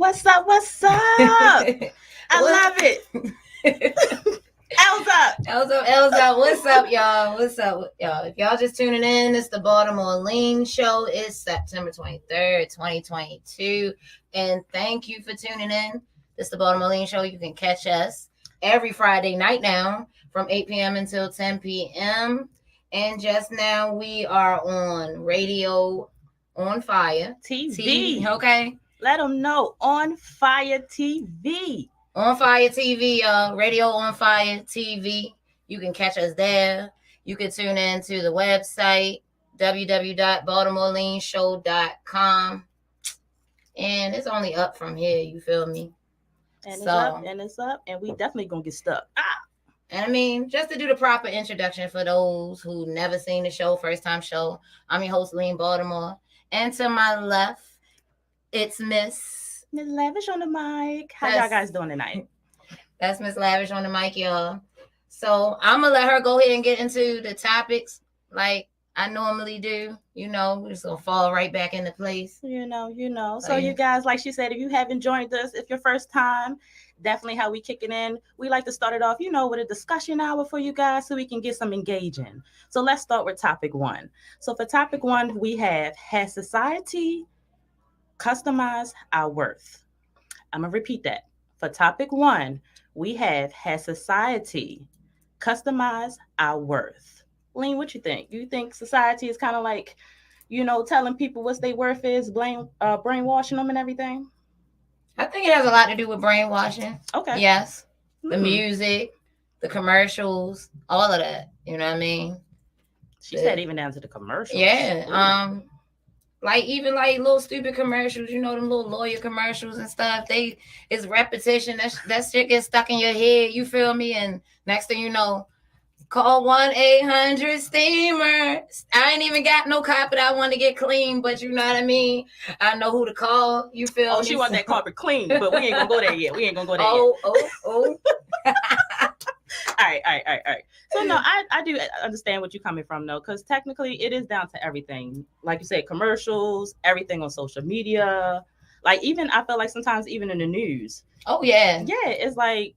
What's up? What's up? I love it. L's up. L's up. What's up, y'all? What's up, y'all? If y'all just tuning in, it's the Baltimore Lean Show. It's September 23rd, 2022. And thank you for tuning in. It's the Baltimore Lean Show. You can catch us every Friday night now from 8 p.m. until 10 p.m. And just now we are on Radio On Fire TV. Okay. Let them know. On Fire TV. On Fire TV, y'all. Radio On Fire TV. You can catch us there. You can tune in to the website, www.baltimoreLeanShow.com. And it's only up from here, you feel me? And it's up, and we definitely gonna get stuck. And I mean, just to do the proper introduction for those who never seen the show, first time show, I'm your host, Lean Baltimore. And to my left, it's Miss Lavish on the mic. How y'all guys doing tonight? That's Miss Lavish on the mic, y'all. So I'm gonna let her go ahead and get into the topics like I normally do. You know, we're just gonna fall right back into place. You know. So you guys, like she said, if you haven't joined us, if your first time, definitely how we kick it in. We like to start it off, with a discussion hour for you guys so we can get some engaging. So let's start with topic one. So for topic one, we have, has society customized our worth? I'm going to repeat that. For topic one, we have, has society customized our worth? Lean, what you think? You think society is kind of like, telling people what their worth is, brainwashing them and everything? I think it has a lot to do with brainwashing. Okay. Yes. The music, the commercials, all of that. You know what I mean? She said even down to the commercials. Yeah. Like even like little stupid commercials, them little lawyer commercials and stuff. It's repetition. That shit gets stuck in your head. You feel me? And next thing you know, call 1-800-STEAMER. I ain't even got no carpet I want to get clean, but you know what I mean? I know who to call. You feel me? Oh, she want that carpet clean, but we ain't gonna go there yet. Oh. All right. So no, I do understand what you're coming from though, because technically it is down to everything. Like you said, commercials, everything on social media. Like even I feel like sometimes even in the news. Oh yeah. Yeah, it's like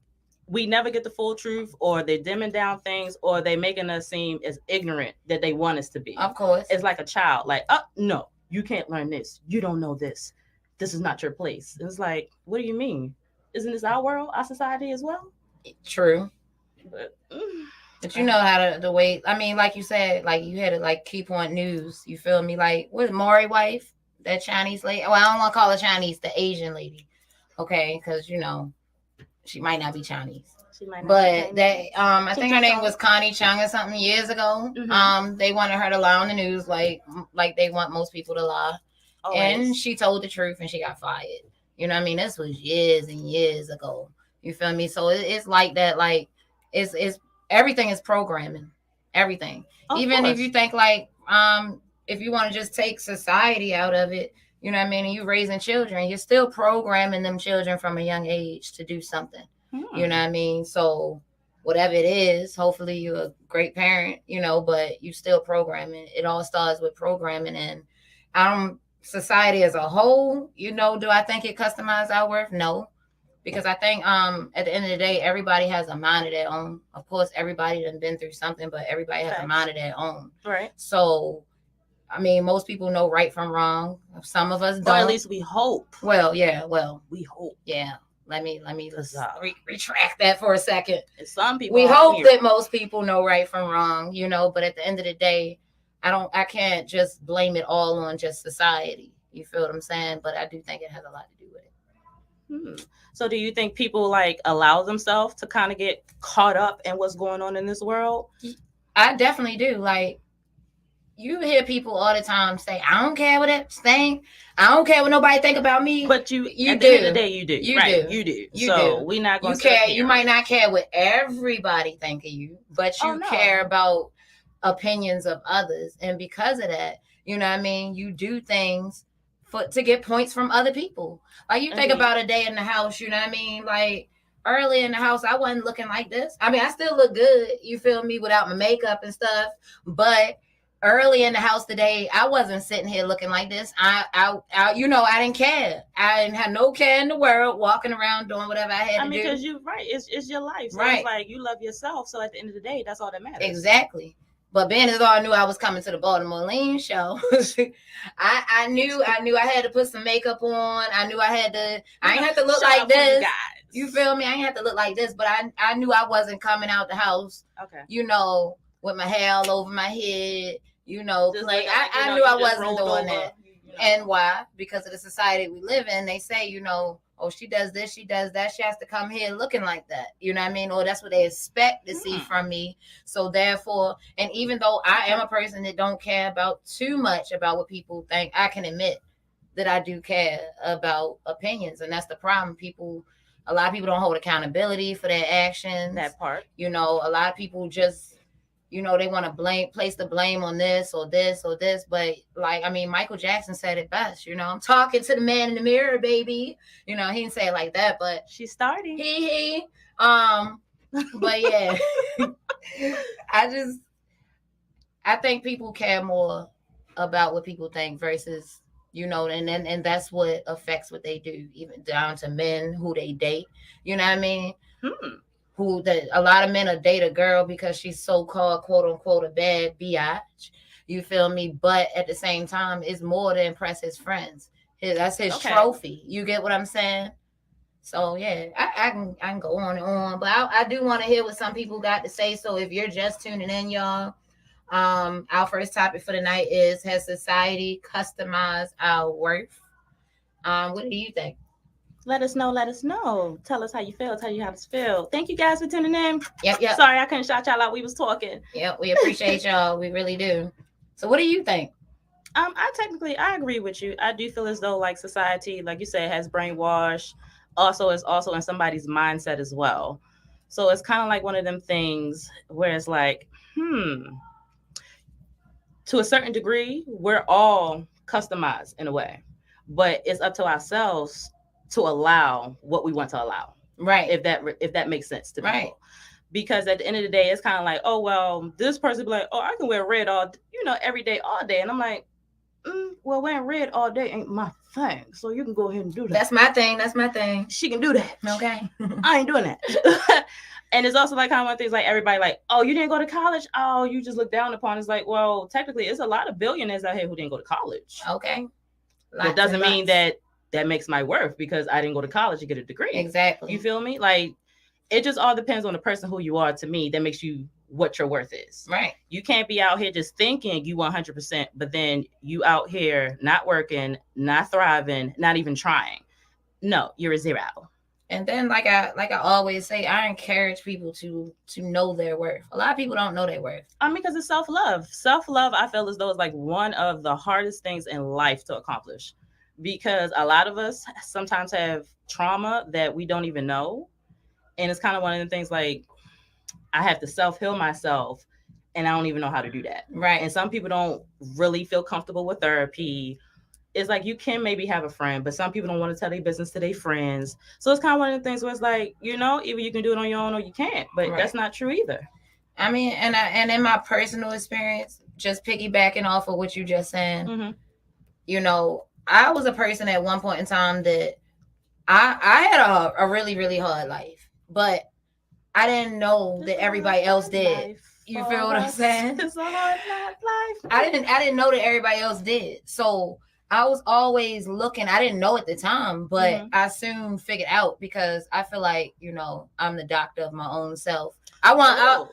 we never get the full truth, or they're dimming down things, or they're making us seem as ignorant that they want us to be. Of course. It's like a child, like, oh, no, you can't learn this. You don't know this. This is not your place. It's like, what do you mean? Isn't this our world, our society as well? True. But you know how the way, I mean, like you said, like you had to like keep on news. You feel me? Like, what, Maury wife? That Chinese lady? Well, I don't want to call her Chinese, the Asian lady. Okay, because, she might not be Chinese. But that I think her name was Connie Chung or something years ago. Mm-hmm. They wanted her to lie on the news like they want most people to lie. Always. And she told the truth and she got fired. You know what I mean? This was years and years ago. You feel me? So it's like that, like it's everything is programming. Everything. Even if you think like if you want to just take society out of it, you know what I mean? And you're raising children, you're still programming them children from a young age to do something. You know what I mean? So whatever it is, hopefully you're a great parent, but you still programming. It all starts with programming. And society as a whole, do I think it customized our worth? No. Because I think at the end of the day, everybody has a mind of their own. Of course, everybody done been through something, but everybody has a mind of their own. Right. So I mean, most people know right from wrong. Some of us don't. Or at least we hope. Well, yeah. Well, we hope. Yeah. Let me retract that for a second. And some people. We hope that most people know right from wrong, But at the end of the day, I can't just blame it all on just society. You feel what I'm saying? But I do think it has a lot to do with it. So, do you think people like allow themselves to kind of get caught up in what's going on in this world? I definitely do. Like. You hear people all the time say, I don't care what it think. I don't care what nobody think about me. But you at do. The end of the day, you do. You right. do. You do. You so do. We're not going to care. You might not care what everybody think of you, but you care about opinions of others. And because of that, you know what I mean? You do things to get points from other people. Like you think about a day in the house, you know what I mean? Like early in the house, I wasn't looking like this. I mean, I still look good, you feel me, without my makeup and stuff, but early in the house today, I wasn't sitting here looking like this. I I didn't care. I didn't have no care in the world, walking around doing whatever I had I to mean, do. because you right, it's your life, so Right. it's like you love yourself. So at the end of the day, that's all that matters. Exactly. But being as though I knew I was coming to the Baltimore Lean Show, I knew I had to put some makeup on. I knew I had to. I ain't have to look like this. You feel me? I ain't have to look like this, but I knew I wasn't coming out the house. Okay. With my hair all over my head. Like, I knew I wasn't doing that. And why? Because of the society we live in. They say, oh, she does this, she does that. She has to come here looking like that. You know what I mean? Or that's what they expect to see from me. So therefore, and even though I am a person that don't care about too much about what people think, I can admit that I do care about opinions. And that's the problem. A lot of people don't hold accountability for their actions. That part. A lot of people just, they want to place the blame on this or this or this. But Michael Jackson said it best, I'm talking to the man in the mirror, baby. He didn't say it like that, but she's starting. But yeah, I think people care more about what people think versus, and that's what affects what they do, even down to men who they date. You know what I mean? A lot of men will date a girl because she's so-called, quote unquote, a bad biatch. You feel me? But at the same time, it's more to impress his friends. That's his trophy. You get what I'm saying? So yeah, I can go on and on, but I do want to hear what some people got to say. So if you're just tuning in, y'all, our first topic for the night is: has society customized our worth? What do you think? Let us know. Tell us how you feel. Tell you how to feel. Thank you guys for tuning in. Yep. Sorry, I couldn't shout y'all out. We was talking. Yep, we appreciate y'all. We really do. So what do you think? I agree with you. I do feel as though like society, like you said, has brainwashed. Also, is also in somebody's mindset as well. So it's kind of like one of them things where it's like, to a certain degree, we're all customized in a way, but it's up to ourselves to allow what we want to allow. Right. If that makes sense to people. Right. Because at the end of the day, it's kind of like, oh, well, this person be like, oh, I can wear red every day, all day. And I'm like, well, wearing red all day ain't my thing. So you can go ahead and do that. That's my thing. She can do that. Okay. I ain't doing that. And it's also like kind of one of things like everybody like, oh, you didn't go to college? Oh, you just look down upon. It's like, well, technically, it's a lot of billionaires out here who didn't go to college. Okay. That doesn't mean that makes my worth because I didn't go to college to get a degree. Exactly. You feel me? Like, it just all depends on the person who you are. To me, that makes you what your worth is. Right. You can't be out here just thinking you 100%, but then you out here not working, not thriving, not even trying. No, you're a zero. And then, like I always say, I encourage people to know their worth. A lot of people don't know their worth. Because it's self-love. Self-love, I feel as though is like one of the hardest things in life to accomplish, because a lot of us sometimes have trauma that we don't even know, and it's kind of one of the things like I have to self-heal myself, and I don't even know how to do that. Right. And some people don't really feel comfortable with therapy. It's like you can maybe have a friend, but some people don't want to tell their business to their friends. So it's kind of one of the things where it's like, either you can do it on your own or you can't. But that's not true either. I mean, and in my personal experience, just piggybacking off of what you just said, I was a person at one point in time that I had a really, really hard life, but I didn't know that everybody else did. You feel what I'm saying? It's a hard life. I didn't know that everybody else did. So I was always looking. I didn't know at the time, but I soon figured out because I feel like, I'm the doctor of my own self. I want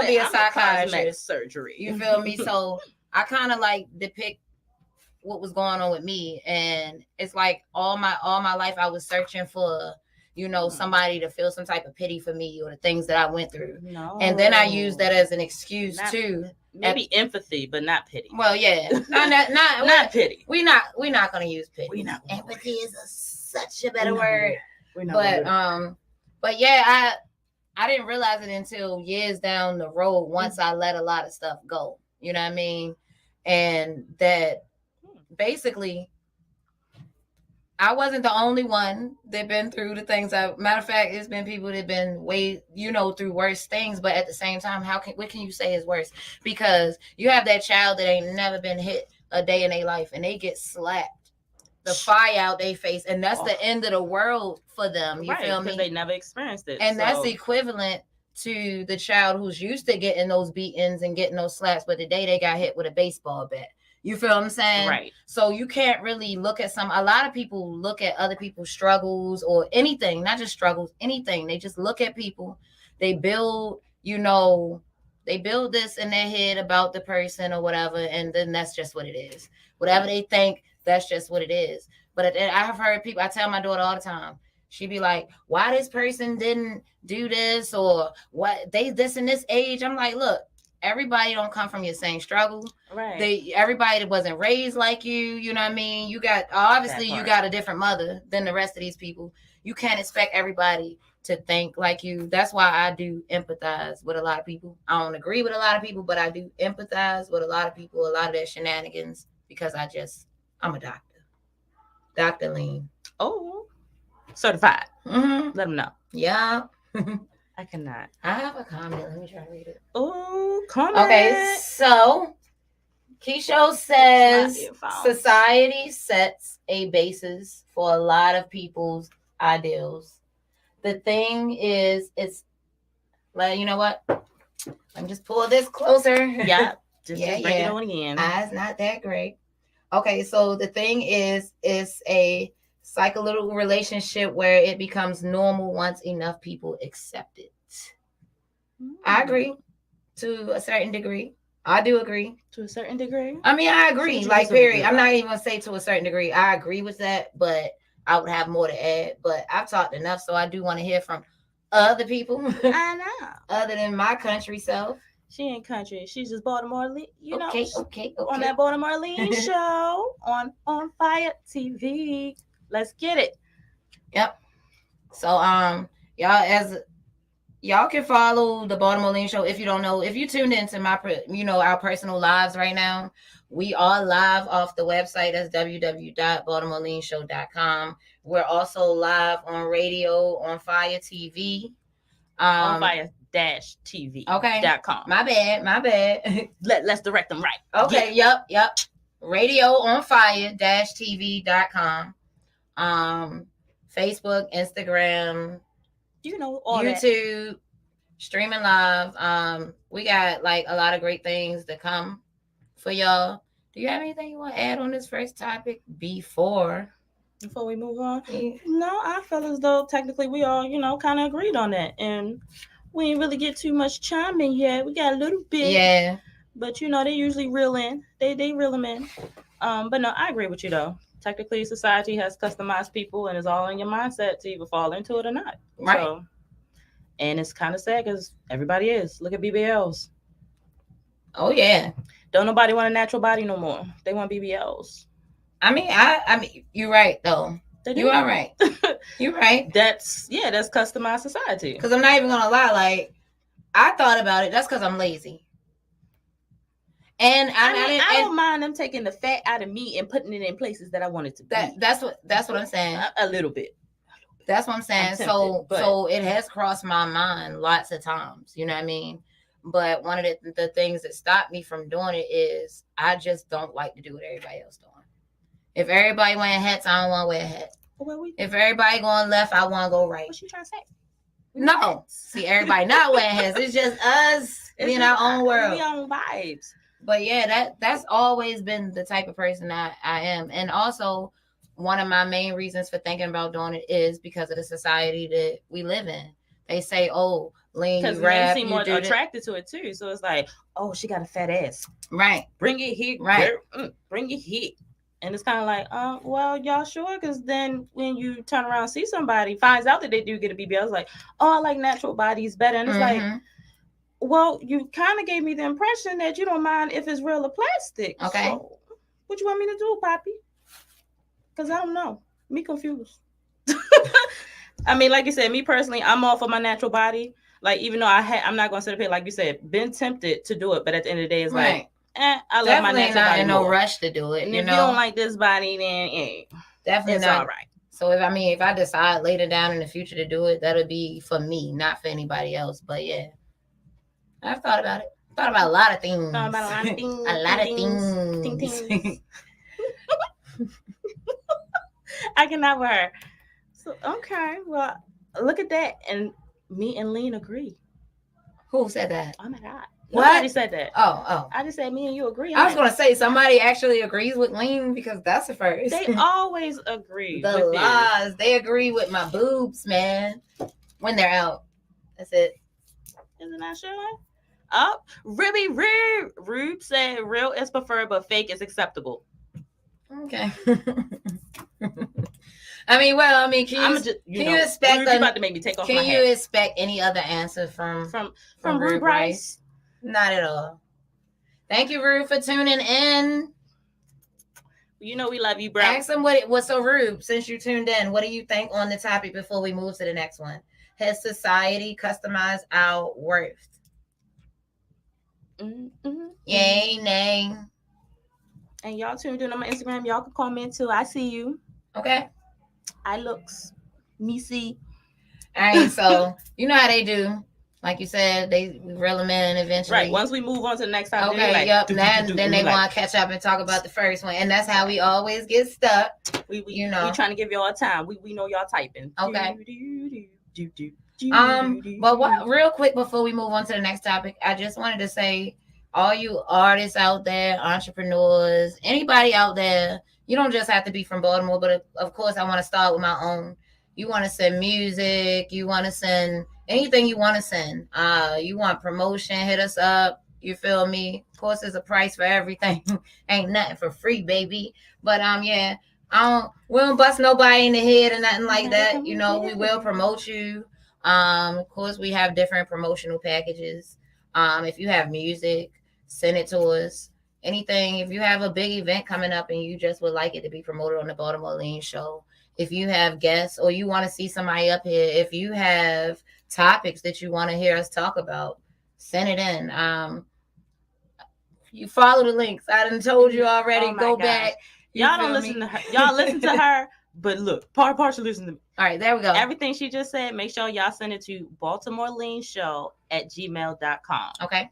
to be a psychiatrist. Surgery. You feel me? So I kind of like depict what was going on with me, and it's like all my life I was searching for somebody to feel some type of pity for me or the things that I went through. No. And then I used that as an excuse too. Maybe empathy, but not pity. Well, yeah, not pity. We're not gonna use pity. We not. Empathy is such a better word. But yeah, I didn't realize it until years down the road. Once I let a lot of stuff go, you know what I mean, and that basically I wasn't the only one that been through the things. Matter of fact, it's been people that been way, through worse things. But at the same time, what can you say is worse? Because you have that child that ain't never been hit a day in their life, and they get slapped, the fire out their face, and that's the end of the world for them. You feel me? Because they never experienced it, and that's equivalent to the child who's used to getting those beatings and getting those slaps, but the day they got hit with a baseball bat. You feel what I'm saying? Right. So you can't really look at a lot of people look at other people's struggles or anything, not just struggles, anything. They just look at people. They build, they build this in their head about the person or whatever, and then that's just what it is. Whatever they think, that's just what it is. But I have heard people, I tell my daughter all the time, she'd be like, why this person didn't do this, or what they this in this age? I'm like, look, everybody don't come from your same struggle. Right. Everybody that wasn't raised like you know what I mean? You got, obviously you got a different mother than the rest of these people. You can't expect everybody to think like you. That's why I do empathize with a lot of people. I don't agree with a lot of people, but I do empathize with a lot of people, a lot of their shenanigans, because I'm a doctor. Dr. Lean. Oh, certified. Mm-hmm. Let them know. Yeah. I cannot. I have a comment. Let me try to read it. Oh, comment. Okay, so Keisho says society sets a basis for a lot of people's ideals. The thing is, it's like, you know what? Let me just pull this closer. Yeah. Just break it on again. Eyes not that great. Okay, so the thing is, it's a psychological relationship where it becomes normal once enough people accept it. I agree to a certain degree. I do agree. To a certain degree? I mean, I agree. Like, period. I'm not even going to say to a certain degree. I agree with that, but I would have more to add. But I've talked enough, so I do want to hear from other people. I know. Other than my country self. She ain't country. She's just Baltimore Lean, Okay. On that Baltimore Lean Show on Fire TV. Let's get it. Yep. So y'all can follow the Baltimore Lean Show. If you don't know, if you tuned into our personal lives right now, we are live off the website. That's www.baltimoreLeanShow.com. We're also live on radio on Fire TV. On Fire-TV.com. My bad. Let's direct them right. Okay. Yeah. Yep. Radio on Fire-TV.com. Facebook, Instagram, all YouTube, that. Streaming live. We got like a lot of great things to come for y'all. Do you have anything you want to add on this first topic before we move on? Yeah. No, I feel as though technically we all, kind of agreed on that, and we didn't really get too much chiming yet. We got a little bit, yeah. But they usually reel in. They reel them in. But no, I agree with you though. Technically, society has customized people, and it's all in your mindset to either fall into it or not. Right. So, and it's kind of sad because everybody is. Look at BBLs. Oh yeah. Don't nobody want a natural body no more. They want BBLs. I mean, you're right though. You are right. You're right. That's customized society. Because I'm not even gonna lie. Like, I thought about it. That's because I'm lazy. And I don't mind them taking the fat out of me and putting it in places that I want it to be. That's what I'm saying. A little bit. That's what I'm saying. So it has crossed my mind lots of times. You know what I mean? But one of the things that stopped me from doing it is I just don't like to do what everybody else doing. If everybody wearing hats, I don't want to wear a hat. If everybody going left, I want to go right. What you trying to say? No. See, everybody not wearing hats. It's just us in our own world. We own vibes. But yeah, that's always been the type of person I am. And also, one of my main reasons for thinking about doing it is because of the society that we live in. They say, oh, lean, because men seem more attracted to it too. So it's like, oh, she got a fat ass. Right. Bring it here. Right. Bring it here. And it's kind of like, well, y'all sure? Because then when you turn around and see somebody, finds out that they do get a BBL, it's like, oh, I like natural bodies better. And it's like, well, you kind of gave me the impression that you don't mind if it's real or plastic. Okay. So what you want me to do, Poppy? Because I don't know. Me confused. I mean, like you said, me personally, I'm all for my natural body. Like, even though I'm not going to sit up here, like you said, been tempted to do it. But at the end of the day, it's like, I love my natural body. Definitely not in no rush to do it. And if you don't like this body, then definitely it's not. all right. So if I decide later down in the future to do it, that'll be for me, not for anybody else. But yeah, I've thought about it. Thought about a lot of things. Thought about a lot of things. A lot of Ting, things. tings. I cannot with her. So okay, well, look at that, and me and Lean agree. Who said that? Oh my god, What? nobody said that. Oh. I just said me and you agree. I was gonna say somebody actually agrees with Lean because that's the first. They always agree. The with lies. You. They agree with my boobs, man. When they're out, that's it. Isn't that showing? Oh, really, Rube said real is preferred, but fake is acceptable. Okay. Can you expect? Rube, you about to make me take off my hat. Can you expect any other answer from Rube Rice? Not at all. Thank you, Rube, for tuning in. You know we love you, bro. Ask them what's so rude since you tuned in. What do you think on the topic before we move to the next one? Has society customized our worth? Yay, nay. And y'all tuned in on my Instagram. Y'all can comment too. I see you. Okay. I looks. Me see. All right. So you know how they do. Like you said, they reel them in eventually. Right. Once we move on to the next topic. Okay. Like, yep. Then they want to catch up and talk about the first one, and that's how we always get stuck. We trying to give y'all time. We know y'all typing. Okay. But what? Real quick before we move on to the next topic, I just wanted to say, all you artists out there, entrepreneurs, anybody out there, you don't just have to be from Baltimore, but of course, I want to start with my own. You want to send music, you want to send anything you want to send. You want promotion, hit us up. You feel me? Of course, there's a price for everything. Ain't nothing for free, baby. But yeah, we don't bust nobody in the head or nothing like that. You know, we will promote you. Of course, we have different promotional packages. If you have music, send it to us. Anything, if you have a big event coming up and you just would like it to be promoted on the Baltimore Lean Show, if you have guests or you want to see somebody up here, if you have topics that you want to hear us talk about, send it in. You follow the links. I done told you already. Go back. Y'all don't listen to her. Y'all listen to her, but look, partially listen to me. All right, there we go. Everything she just said, make sure y'all send it to baltimoreleanshow@gmail.com. Okay.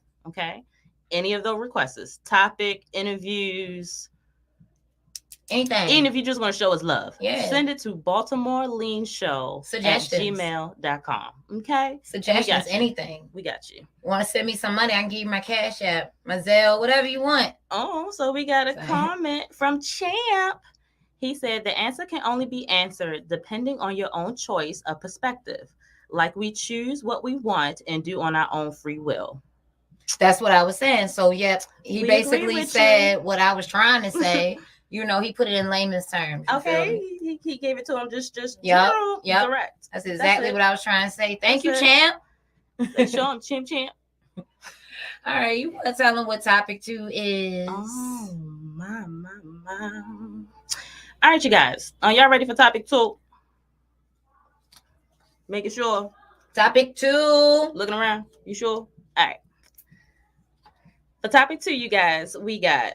Any of those requests, topic, interviews, anything. Even if you just want to show us love, send it to baltimoreleanshow@gmail.com. Okay. Suggestions, anything. We got you. Want to send me some money? I can give you my Cash App, my Zelle, whatever you want. Oh, so we got a comment from Champ. He said the answer can only be answered depending on your own choice of perspective. Like we choose what we want and do on our own free will. That's what I was saying. So, yeah, he basically said what I was trying to say. You know, he put it in layman's terms. Okay, he gave it to him just direct. That's exactly what I was trying to say. Thank you, Champ. Show him, Champ. All right, you want to tell him what topic 2 is? Oh, my. All right, you guys. Are y'all ready for topic 2? Making sure. Topic 2. Looking around. You sure? All right. For topic 2, you guys, we got.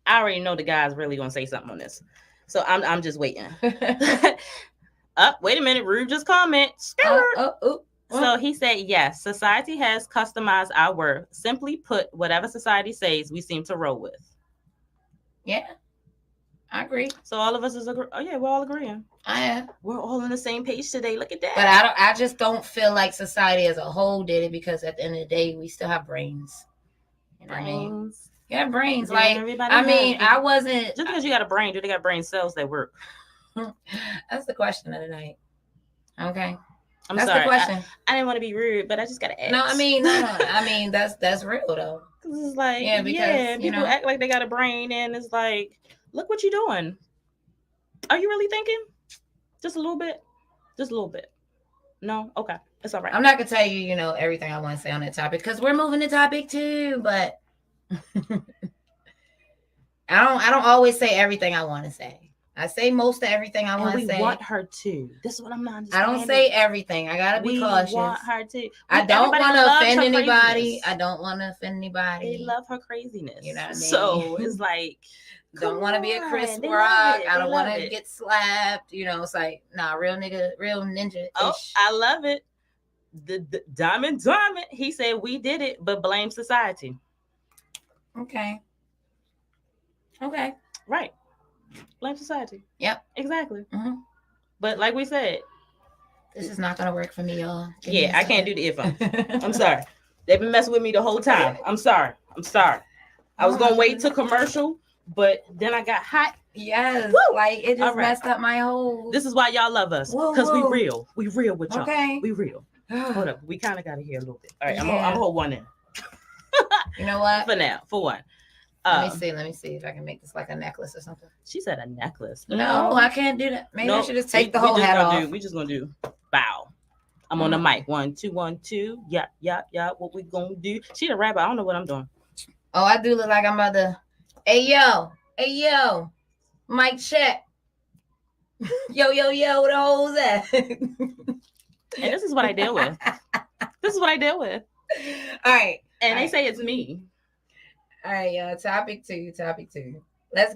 I already know the guys really gonna say something on this, so I'm just waiting. Wait a minute, Rube just comment. So he said, yes, society has customized our worth. Simply put, whatever society says, we seem to roll with. Yeah, I agree. So all of us is we're all agreeing. I am. We're all on the same page today. Look at that. But I just don't feel like society as a whole did it, because at the end of the day, we still have brains. You know what I mean? Yeah, brains. Yeah, I wasn't. Just because you got a brain, do they got brain cells that work? That's the question of the night. Okay. That's sorry. The question. I didn't want to be rude, but I just gotta ask. No, that's real though. Because it's like, people act like they got a brain, and it's like, look what you're doing. Are you really thinking? Just a little bit. No, okay, it's all right. I'm not gonna tell you, everything I want to say on that topic, because we're moving to topic 2, but. I don't always say everything I want to say. I say most of everything I want to say. We want her to. This is what I'm not understanding. I don't say everything. I gotta be cautious. We want her to. I don't want to offend anybody. I don't want to offend anybody. They love her craziness. You know what I mean? So it's like, don't want to be a Chris Rock. I don't want to get slapped. You know, it's like, nah, real nigga, real ninja. Oh, I love it. The Diamond. He said we did it, but blame society. Okay. Right. Blame society. Yep. Exactly. Mm-hmm. But like we said, this is not gonna work for me, y'all. Yeah, I can't do the earphone. I'm sorry. They've been messing with me the whole time. I'm sorry. I was gonna wait to commercial, but then I got hot. Yes. Woo! Like it just messed up my whole. This is why y'all love us. Because we real. We real with y'all. Okay. We real. Hold up. We kind of got to hear a little bit. All right. I'm gonna hold one in. You know what? For now. For one. Let me see if I can make this like a necklace or something. She said a necklace. No, I can't do that. Maybe I should just take the whole hat off. We just gonna do bow. I'm on the mic. 1, 2, 1, 2. Yeah. What we gonna do? She a rapper. I don't know what I'm doing. Oh, I do look like I'm about to. Hey yo, mic check. Yo, where the hoes at? And this is what I deal with. All right. And they say it's me. All right, y'all. Topic two. Let's.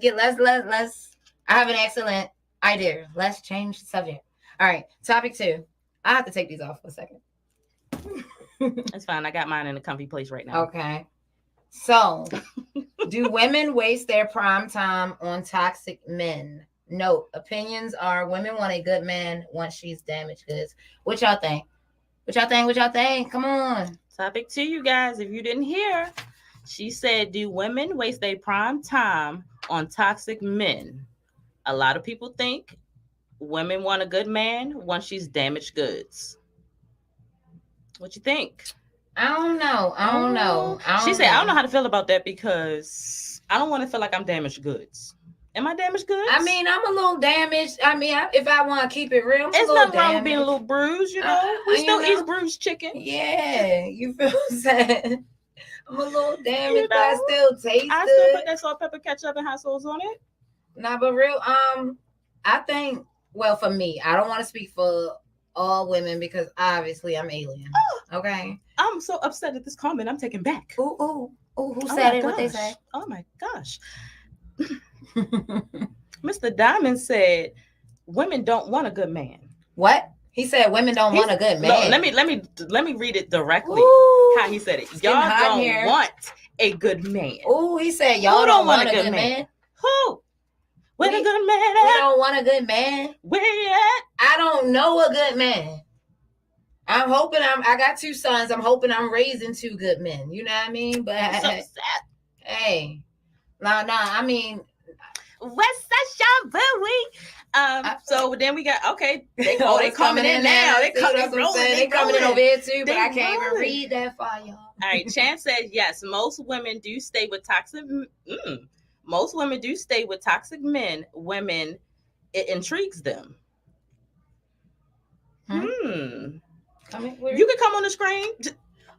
I have an excellent idea. Let's change the subject. All right. Topic 2. I have to take these off for a second. It's fine. I got mine in a comfy place right now. Okay. So, do women waste their prime time on toxic men? Note, opinions are women want a good man once she's damaged goods. What y'all think? Come on. Topic 2, you guys. If you didn't hear, she said, do women waste their prime time on toxic men? A lot of people think women want a good man once she's damaged goods. What you think? I don't know. She said, I don't know how to feel about that because I don't want to feel like I'm damaged goods. Am I damaged goods? I mean, I'm a little damaged. I mean, if I want to keep it real, it's nothing wrong with being a little bruised, you know? We still eat bruised chicken. Yeah, you feel what I'm saying? I'm a little damaged, but I still taste I good. still put that salt, pepper, ketchup, and hot sauce on it. Nah, but real, I think, well, for me, I don't want to speak for all women because obviously I'm alien. Okay. I'm so upset at this comment. I'm taking back. Ooh, who said it? What they say? Oh my gosh. Mr. Diamond said women don't want a good man. What? He said women don't want a good man. Look, let me read it directly. Ooh, how he said it. Y'all don't want a good man. Oh, he said y'all don't want a good man. Who? Where the good man at? We don't want a good man. Where you at? I don't know a good man. I'm hoping I got 2 sons. I'm hoping I'm raising 2 good men. You know what I mean? But I'm so sad. Hey. Nah, I mean, West Side Shampoo. So then we got they coming in now. They coming in over here too, but I can't even read that far, y'all. All right, Chance says yes. Most women do stay with toxic. Most women do stay with toxic men. Women, it intrigues them. You can come on the screen.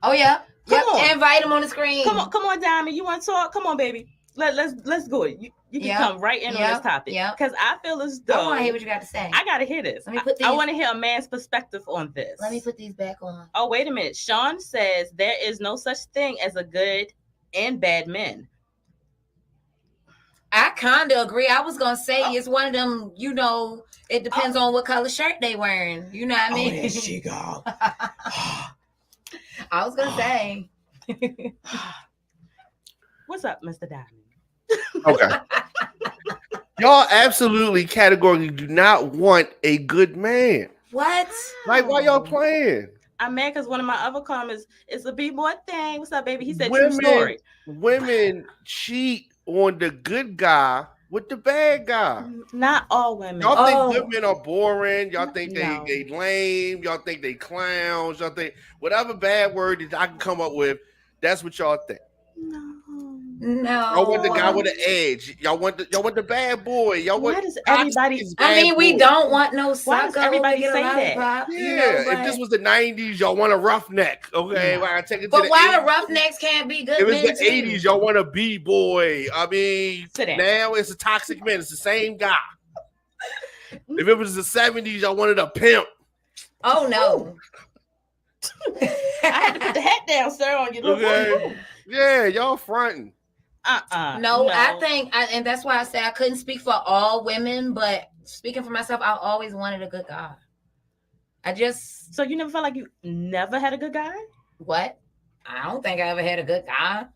Oh yeah, come on. Invite him on the screen. Come on, Diamond. You want to talk? Come on, baby. Let's go. You can come right in on this topic. Because I feel as though I want to hear what you got to say. I gotta hear this. I want to hear a man's perspective on this. Let me put these back on. Oh, wait a minute. Sean says there is no such thing as a good and bad men. I kind of agree. I was gonna say it's one of them. You know, it depends on what color shirt they wearing. You know what I mean? Oh, there she go. I was gonna say. What's up, Mr. Diamond? Okay. Y'all absolutely categorically do not want a good man. What? Like, why y'all playing? I'm mad because one of my other comments is a be more thing. What's up, baby? He said true story. Women cheat on the good guy with the bad guy. Not all women. Y'all think good men are boring. Y'all think they lame. Y'all think they clowns. Y'all think whatever bad word that I can come up with, that's what y'all think. No. Y'all want the guy with the edge. Y'all want the bad boy. Y'all want. Why does everybody? I mean, we don't want no sucker. Why does everybody say that? If this was the 90s, y'all want a roughneck. Okay, well, I take it. But why the roughnecks can't be good? It was the 80s. Y'all want a b-boy. I mean, now it's a toxic man. It's the same guy. If it was the 70s, y'all wanted a pimp. Oh no. I had to put the hat down, sir, on you. Okay. Yeah, y'all fronting. No, I think, and that's why I say I couldn't speak for all women, but speaking for myself, I always wanted a good guy. So you never felt like you never had a good guy? What? I don't think I ever had a good guy.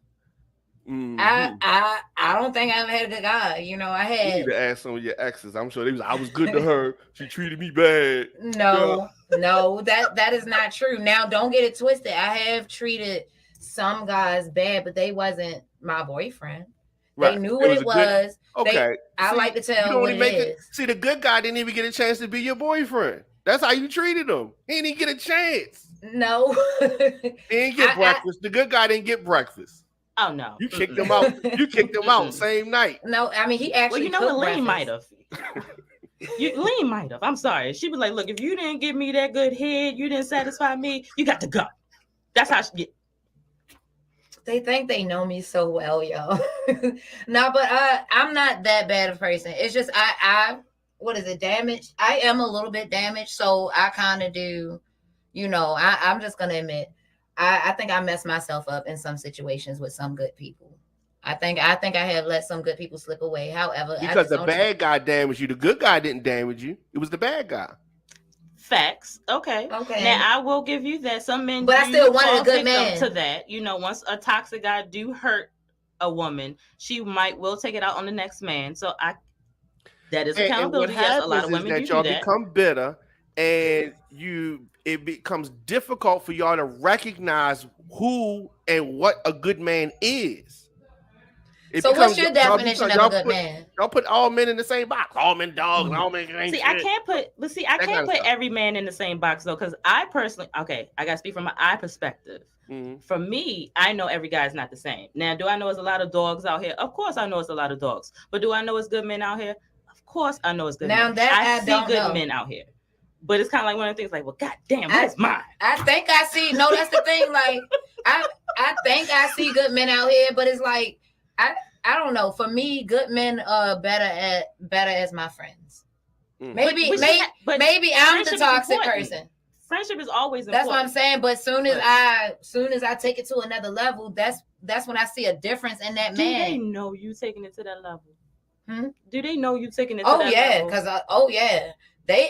Mm-hmm. I don't think I ever had a good guy. You know, I had. You need to ask some of your exes. I'm sure I was good to her. She treated me bad. No, that is not true. Now, don't get it twisted. I have treated some guys bad, but they wasn't my boyfriend. Right. They knew what it was. Okay. I like to tell what it is. See, the good guy didn't even get a chance to be your boyfriend. That's how you treated him. He didn't get a chance. No. He didn't get breakfast. The good guy didn't get breakfast. Oh no! You kicked him out. You kicked him out same night. No, I mean he actually. Well, you know what? Lean might have. Lean might have. I'm sorry. She was like, "Look, if you didn't give me that good head, you didn't satisfy me. You got to go." That's how she get. They think they know me so well, y'all. No, but I'm not that bad of a person. It's just I what is it? Damaged. I am a little bit damaged, so I kind of do. You know, I'm just gonna admit. I think I messed myself up in some situations with some good people. I think I have let some good people slip away. However, because the bad guy damaged you, the good guy didn't damage you. It was the bad guy. Facts. Okay. Now I will give you that. Some men, but I still wanted a good man. To that, you know, once a toxic guy do hurt a woman, she will take it out on the next man. So that is accountability. Yes, a lot of women do y'all that. Become bitter, and it becomes difficult for y'all to recognize who and what a good man is. What's your definition of a good man? Y'all put all men in the same box. All men dogs, and all men ain't shit. I can't put every man in the same box though, because I personally, I gotta speak from my perspective. Mm-hmm. For me, I know every guy's not the same. Now, do I know there's a lot of dogs out here? Of course I know it's a lot of dogs. But do I know it's good men out here? Of course I know it's good men. I see good men out here. But it's kind of like one of the things like, well, goddamn, that's mine. I think I see. No, that's the thing. Like, I think I see good men out here, but it's like, I don't know. For me, good men are better as my friends. Maybe I'm the toxic person. Friendship is always important. That's what I'm saying. But soon as I take it to another level, that's when I see a difference in that man. Do they know you taking it to that level? Do they know you taking it to that level? Because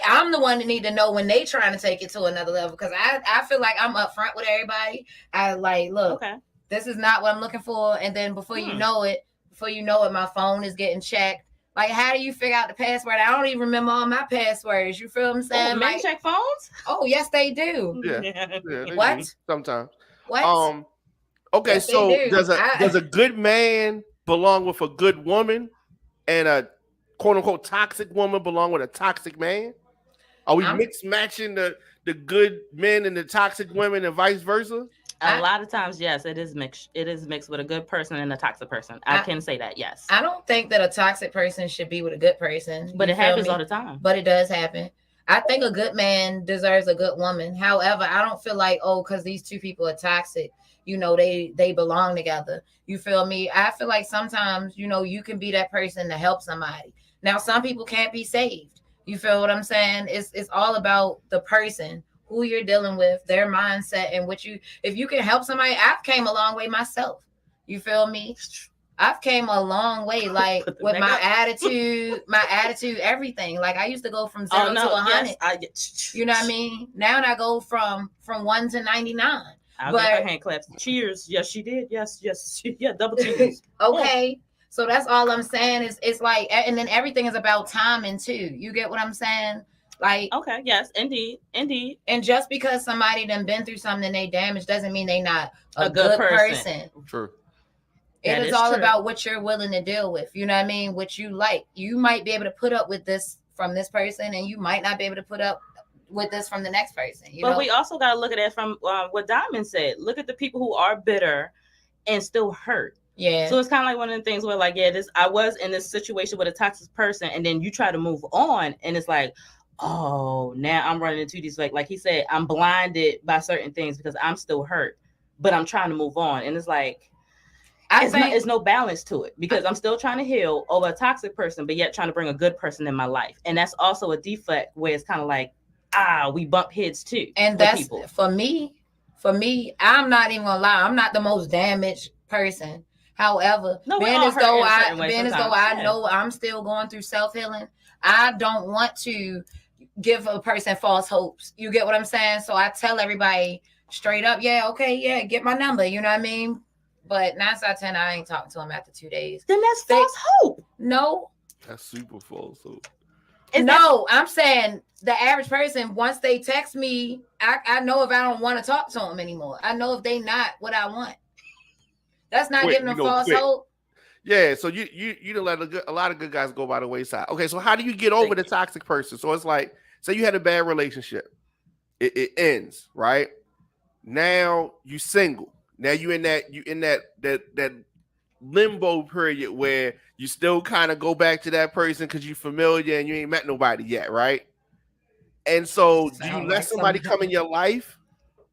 I'm the one that need to know when they trying to take it to another level, because I feel like I'm upfront with everybody. I like, look, this is not what I'm looking for, and then before you know it, my phone is getting checked. Like, how do you figure out the password? I don't even remember all my passwords. You feel what I'm saying? Men check phones? Oh, yes, they do. Yeah. What? Do, sometimes. What? Okay, yes, so does a good man belong with a good woman, and a quote unquote toxic woman belong with a toxic man? Are we mix matching the good men and the toxic women and vice versa? A lot of times, yes, it is mixed. It is mixed with a good person and a toxic person. I can say that, yes. I don't think that a toxic person should be with a good person. But it happens all the time. But it does happen. I think a good man deserves a good woman. However, I don't feel like, because these two people are toxic, they belong together. You feel me? I feel like sometimes, you can be that person to help somebody. Now, some people can't be saved. You feel what I'm saying? It's all about the person, who you're dealing with, their mindset, and if you can help somebody. I've came a long way myself. You feel me? I've came a long way, like with my attitude, everything. Like I used to go from 0 to 100. Yes, you know what I mean? Now I go from 1 to 99. I'll get her hand claps. Cheers. Yes, she did. Yes. Yeah, double cheers. Okay. So that's all I'm saying is it's like, and then everything is about timing too. You get what I'm saying? Like, okay, yes, indeed. And just because somebody done been through something they damaged doesn't mean they not a good person. True. It is all about what you're willing to deal with. You know what I mean? What you like. You might be able to put up with this from this person, and you might not be able to put up with this from the next person. But we also got to look at it from what Diamond said. Look at the people who are bitter and still hurt. Yeah. So it's kind of like one of the things where, like, I was in this situation with a toxic person, and then you try to move on, and it's like, oh, now I'm running into these, like he said, I'm blinded by certain things because I'm still hurt, but I'm trying to move on. And it's like, It's no balance to it, because I'm still trying to heal over a toxic person, but yet trying to bring a good person in my life. And that's also a defect where it's kind of like, we bump heads too. And that's people. For me, I'm not even gonna lie, I'm not the most damaged person. However, being as though I know I'm still going through self-healing, I don't want to give a person false hopes. You get what I'm saying? So I tell everybody straight up, get my number. You know what I mean? But 9 out of 10, I ain't talking to him after 2 days. Then that's false hope. No. That's super false hope. I'm saying the average person, once they text me, I know if I don't want to talk to them anymore. I know if they not what I want. That's not giving them false hope. Yeah, so you don't let a lot of good guys go by the wayside. Okay, so how do you get over the toxic person? So it's like, say you had a bad relationship. It ends, right? Now you single. Now you in that limbo period where you still kind of go back to that person because you're familiar and you ain't met nobody yet, right? And so do you let somebody come in your life,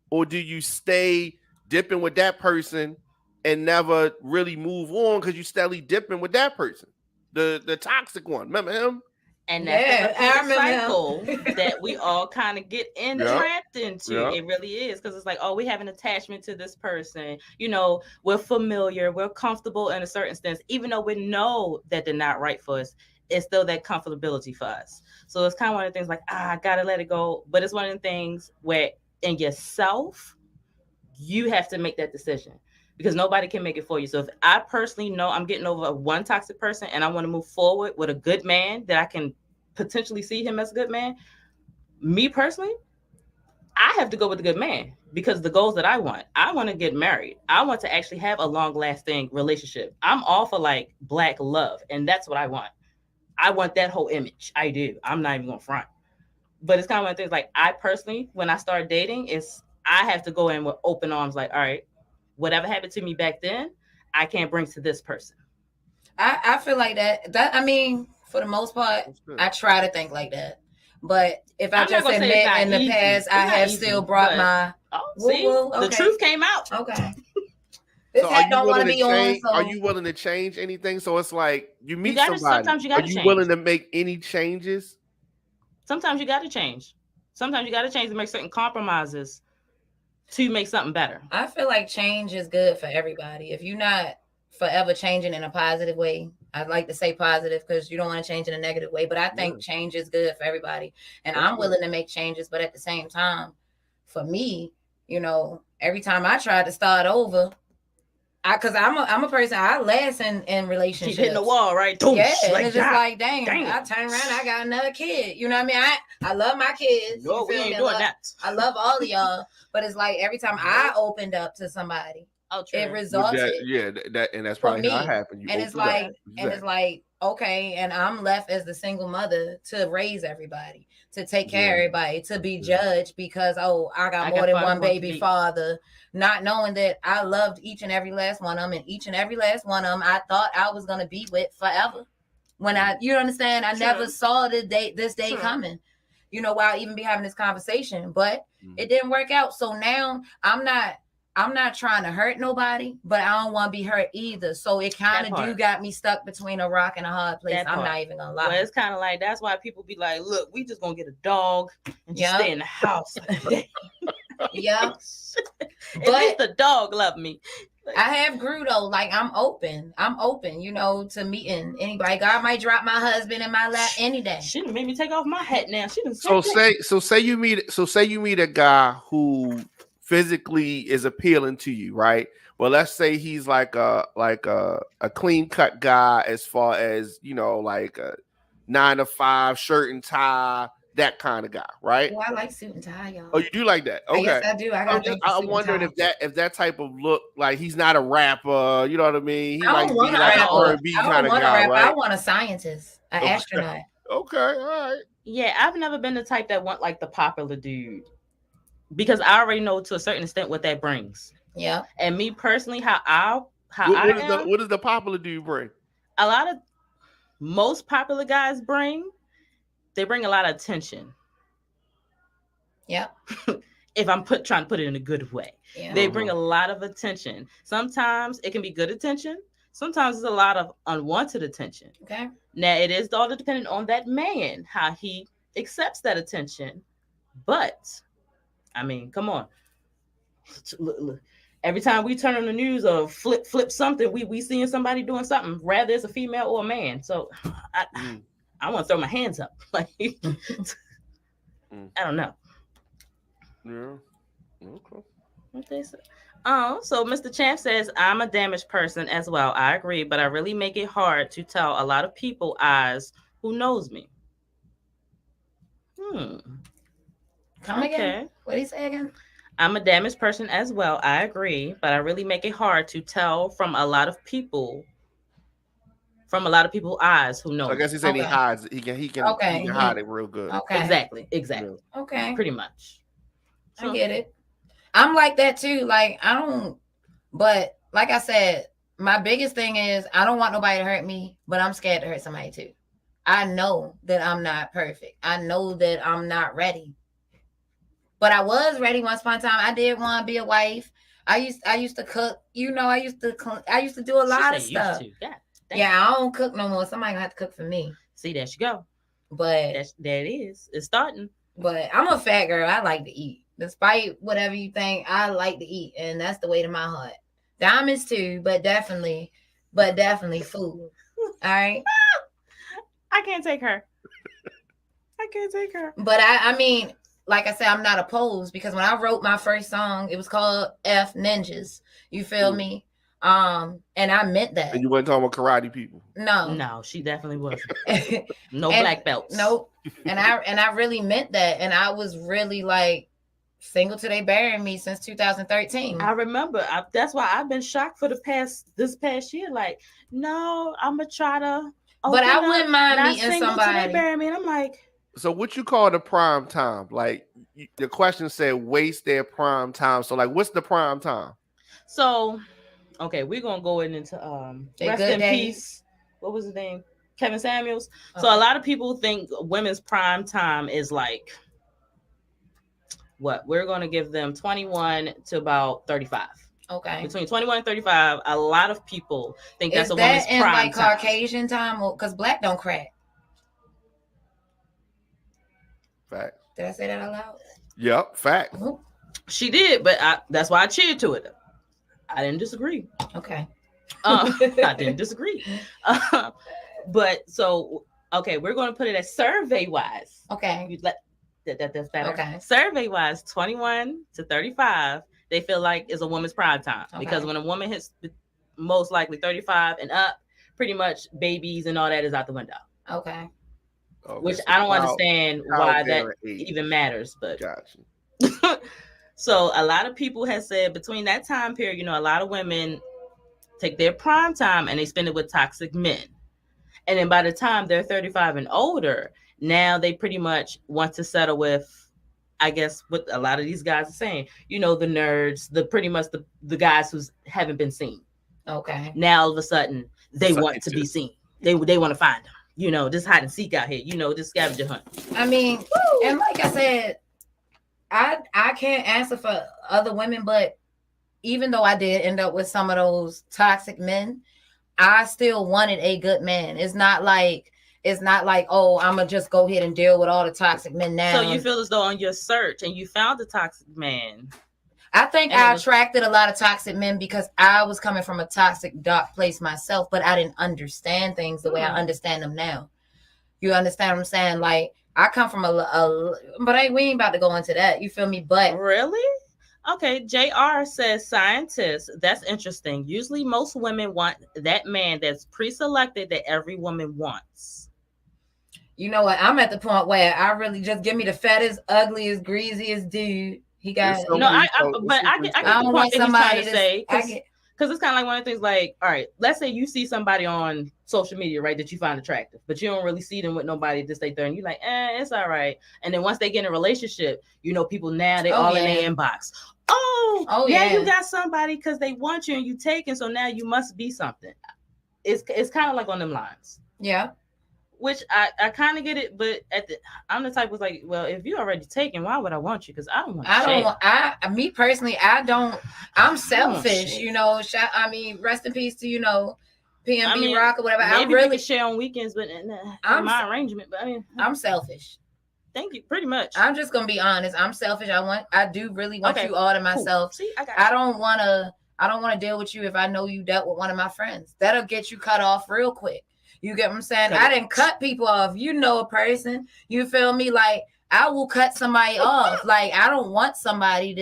or do you stay dipping with that person and never really move on because you steadily dipping with that person, the toxic one? Remember him? And that's the cycle that we all kind of get entrapped into. Yep. It really is, because it's like, we have an attachment to this person. You know, we're familiar, we're comfortable in a certain sense, even though we know that they're not right for us. It's still that comfortability for us. So it's kind of one of the things like, I gotta let it go. But it's one of the things where in yourself, you have to make that decision, because nobody can make it for you. So if I personally know I'm getting over one toxic person and I want to move forward with a good man that I can potentially see him as a good man, me personally, I have to go with the good man, because the goals that I want to get married. I want to actually have a long-lasting relationship. I'm all for like black love, and that's what I want. I want that whole image. I do. I'm not even going to front. But it's kind of one of the things like, I personally, when I start dating, I have to go in with open arms, like, all right, whatever happened to me back then, I can't bring to this person. I feel like that I mean, for the most part, I try to think like that. But if I just admit in the past, I have still brought my... the truth came out. Okay. This hat don't want to be on. So... Are you willing to change anything? So it's like, you meet somebody. Sometimes you got to change. Are you willing to make any changes? Sometimes you got to change. Sometimes you got to change to make certain compromises to make something better. I feel like change is good for everybody. If you're not forever changing in a positive way, I'd like to say positive, because you don't want to change in a negative way, but I think change is good for everybody. And I'm willing to make changes, but at the same time, for me, you know, every time I try to start over, because I'm a person, I last in relationships. Keep hitting the wall, right? Yeah, like, it's just like, dang, I turn around, I got another kid. You know what I mean? I love my kids. No, we ain't doing that. I love all of y'all, but it's like every time I opened up to somebody, it resulted. And that's probably how it happened. It's like, okay, and I'm left as the single mother to raise everybody, to take care of everybody, to be judged because I got more than one baby father, not knowing that I loved each and every last one of them, and each and every last one of them I thought I was gonna be with forever. When you understand, I never saw this day coming. You know, while even be having this conversation, but it didn't work out. So now I'm not trying to hurt nobody, but I don't want to be hurt either. So it kind of got me stuck between a rock and a hard place. I'm not even gonna lie. Well, it's kind of like, that's why people be like, look, we just gonna get a dog and just stay in the house. Yeah. At least the dog love me. I have grew though. Like I'm open, you know, to meeting anybody. God might drop my husband in my lap any day. She done made me take off my hat now. Say you meet a guy who physically is appealing to you, right? Well, let's say he's like a clean cut guy, as far as, you know, like a 9 to 5 shirt and tie, that kind of guy, right? Well, I like suit and tie, y'all. Oh, you do like that? Okay. Yes, I do. I'm wondering if that type of look, like, he's not a rapper, you know what I mean? He might be like an R&B kind of guy, right? I want a scientist, an astronaut. Okay, all right. Yeah, I've never been the type that want like the popular dude, because I already know to a certain extent what that brings. Yeah. And me personally, what does the popular dude bring? A lot of most popular guys bring a lot of attention. Yeah. if I'm trying to put it in a good way. Yeah. They bring a lot of attention. Sometimes it can be good attention. Sometimes it's a lot of unwanted attention. Okay. Now it is all dependent on that man, how he accepts that attention. But I mean, come on. Look. Every time we turn on the news or flip something, we seeing somebody doing something, rather it's a female or a man. So I want to throw my hands up. Like I don't know. Yeah. Okay. Okay. So Mr. Champ says, I'm a damaged person as well. I agree, but I really make it hard to tell a lot of people eyes who knows me. Come again. What did he say again? I'm a damaged person as well. I agree, but I really make it hard to tell from a lot of people eyes who know. So I guess he said he hides. He can hide it real good. Okay. Exactly. Yeah. Okay. Pretty much. I get it. I'm like that too. Like but like I said, my biggest thing is I don't want nobody to hurt me, but I'm scared to hurt somebody too. I know that I'm not perfect. I know that I'm not ready. But I was ready once upon a time. I did want to be a wife. I used to cook. I used to do a lot of stuff. Yeah, I don't cook no more. Somebody gonna have to cook for me. See, there you go. But there it is. It's starting. But I'm a fat girl. I like to eat. Despite whatever you think, I like to eat, and that's the way to my heart. Diamonds too, but definitely food. All right. I can't take her. But I mean. Like I said, I'm not opposed because when I wrote my first song, it was called F Ninjas. You feel me? And I meant that. And you weren't talking about karate people. No, she definitely wasn't. No black belts. Nope. And I really meant that. And I was really like single till they buried me since 2013. I remember. That's why I've been shocked for this past year. Like, no, I'm gonna try to. But I wouldn't mind meeting somebody. Till they bury me, and I'm like. So what you call the prime time? Like the question said, waste their prime time. So like, what's the prime time? So, okay, we're gonna go into rest in peace. What was his name? Kevin Samuels. So a lot of people think women's prime time is like what? We're gonna give them 21 to about 35. Okay. Between 21 and 35, a lot of people think that's a woman's prime time. Is that in like Caucasian time? Because black don't crack. Fact. Did I say that out loud? Yep, fact. She did, but that's why I cheered to it. I didn't disagree. Okay. I didn't disagree. But so, okay, we're going to put it as survey-wise. Okay. That's better. Okay. Survey-wise, 21 to 35, they feel like is a woman's prime time. Okay. Because when a woman hits most likely 35 and up, pretty much babies and all that is out the window. Okay. Which I don't understand why that even matters, but gotcha. So a lot of people have said between that time period, a lot of women take their prime time and they spend it with toxic men. And then by the time they're 35 and older, now they pretty much want to settle with, I guess what a lot of these guys are saying, the nerds, the guys who haven't been seen. Okay. Now all of a sudden they want to be seen. They want to find them. This hide and seek out here, this scavenger hunt. I mean, and like I said, I can't answer for other women, but even though I did end up with some of those toxic men, I still wanted a good man. It's not like, oh, I'm going to just go ahead and deal with all the toxic men now. So you feel as though on your search and you found the toxic man. I think I attracted a lot of toxic men because I was coming from a toxic, dark place myself, but I didn't understand things the way I understand them now. You understand what I'm saying? Like, I come from but we ain't about to go into that. You feel me? But really? Okay. JR says scientists. That's interesting. Usually most women want that man that's pre-selected that every woman wants. You know what? I'm at the point where I really just give me the fattest, ugliest, greasiest dude. He got I don't want somebody to say because it's kind of like one of the things. Like, all right, let's say you see somebody on social media, right, that you find attractive, but you don't really see them with nobody this day there, and you're like, it's all right. And then once they get in a relationship, people now they all in their inbox. You got somebody because they want you and you taken, so now you must be something. It's kind of like on them lines. Yeah. Which I kind of get it, but I'm the type was like, well, if you're already taken, why would I want you? Because I don't want to share. Me personally, I'm selfish, you know. I mean, rest in peace to, you know, PNB Rock or whatever. Maybe we can share on weekends, but in my arrangement. But I mean, I'm selfish. Thank you. Pretty much. I'm just gonna be honest. I'm selfish. I do really want you all to myself. Cool. See, I don't want to deal with you if I know you dealt with one of my friends. That'll get you cut off real quick. You get what I'm saying? I didn't cut people off. You know a person. You feel me? Like, I will cut somebody off. Like, I don't want somebody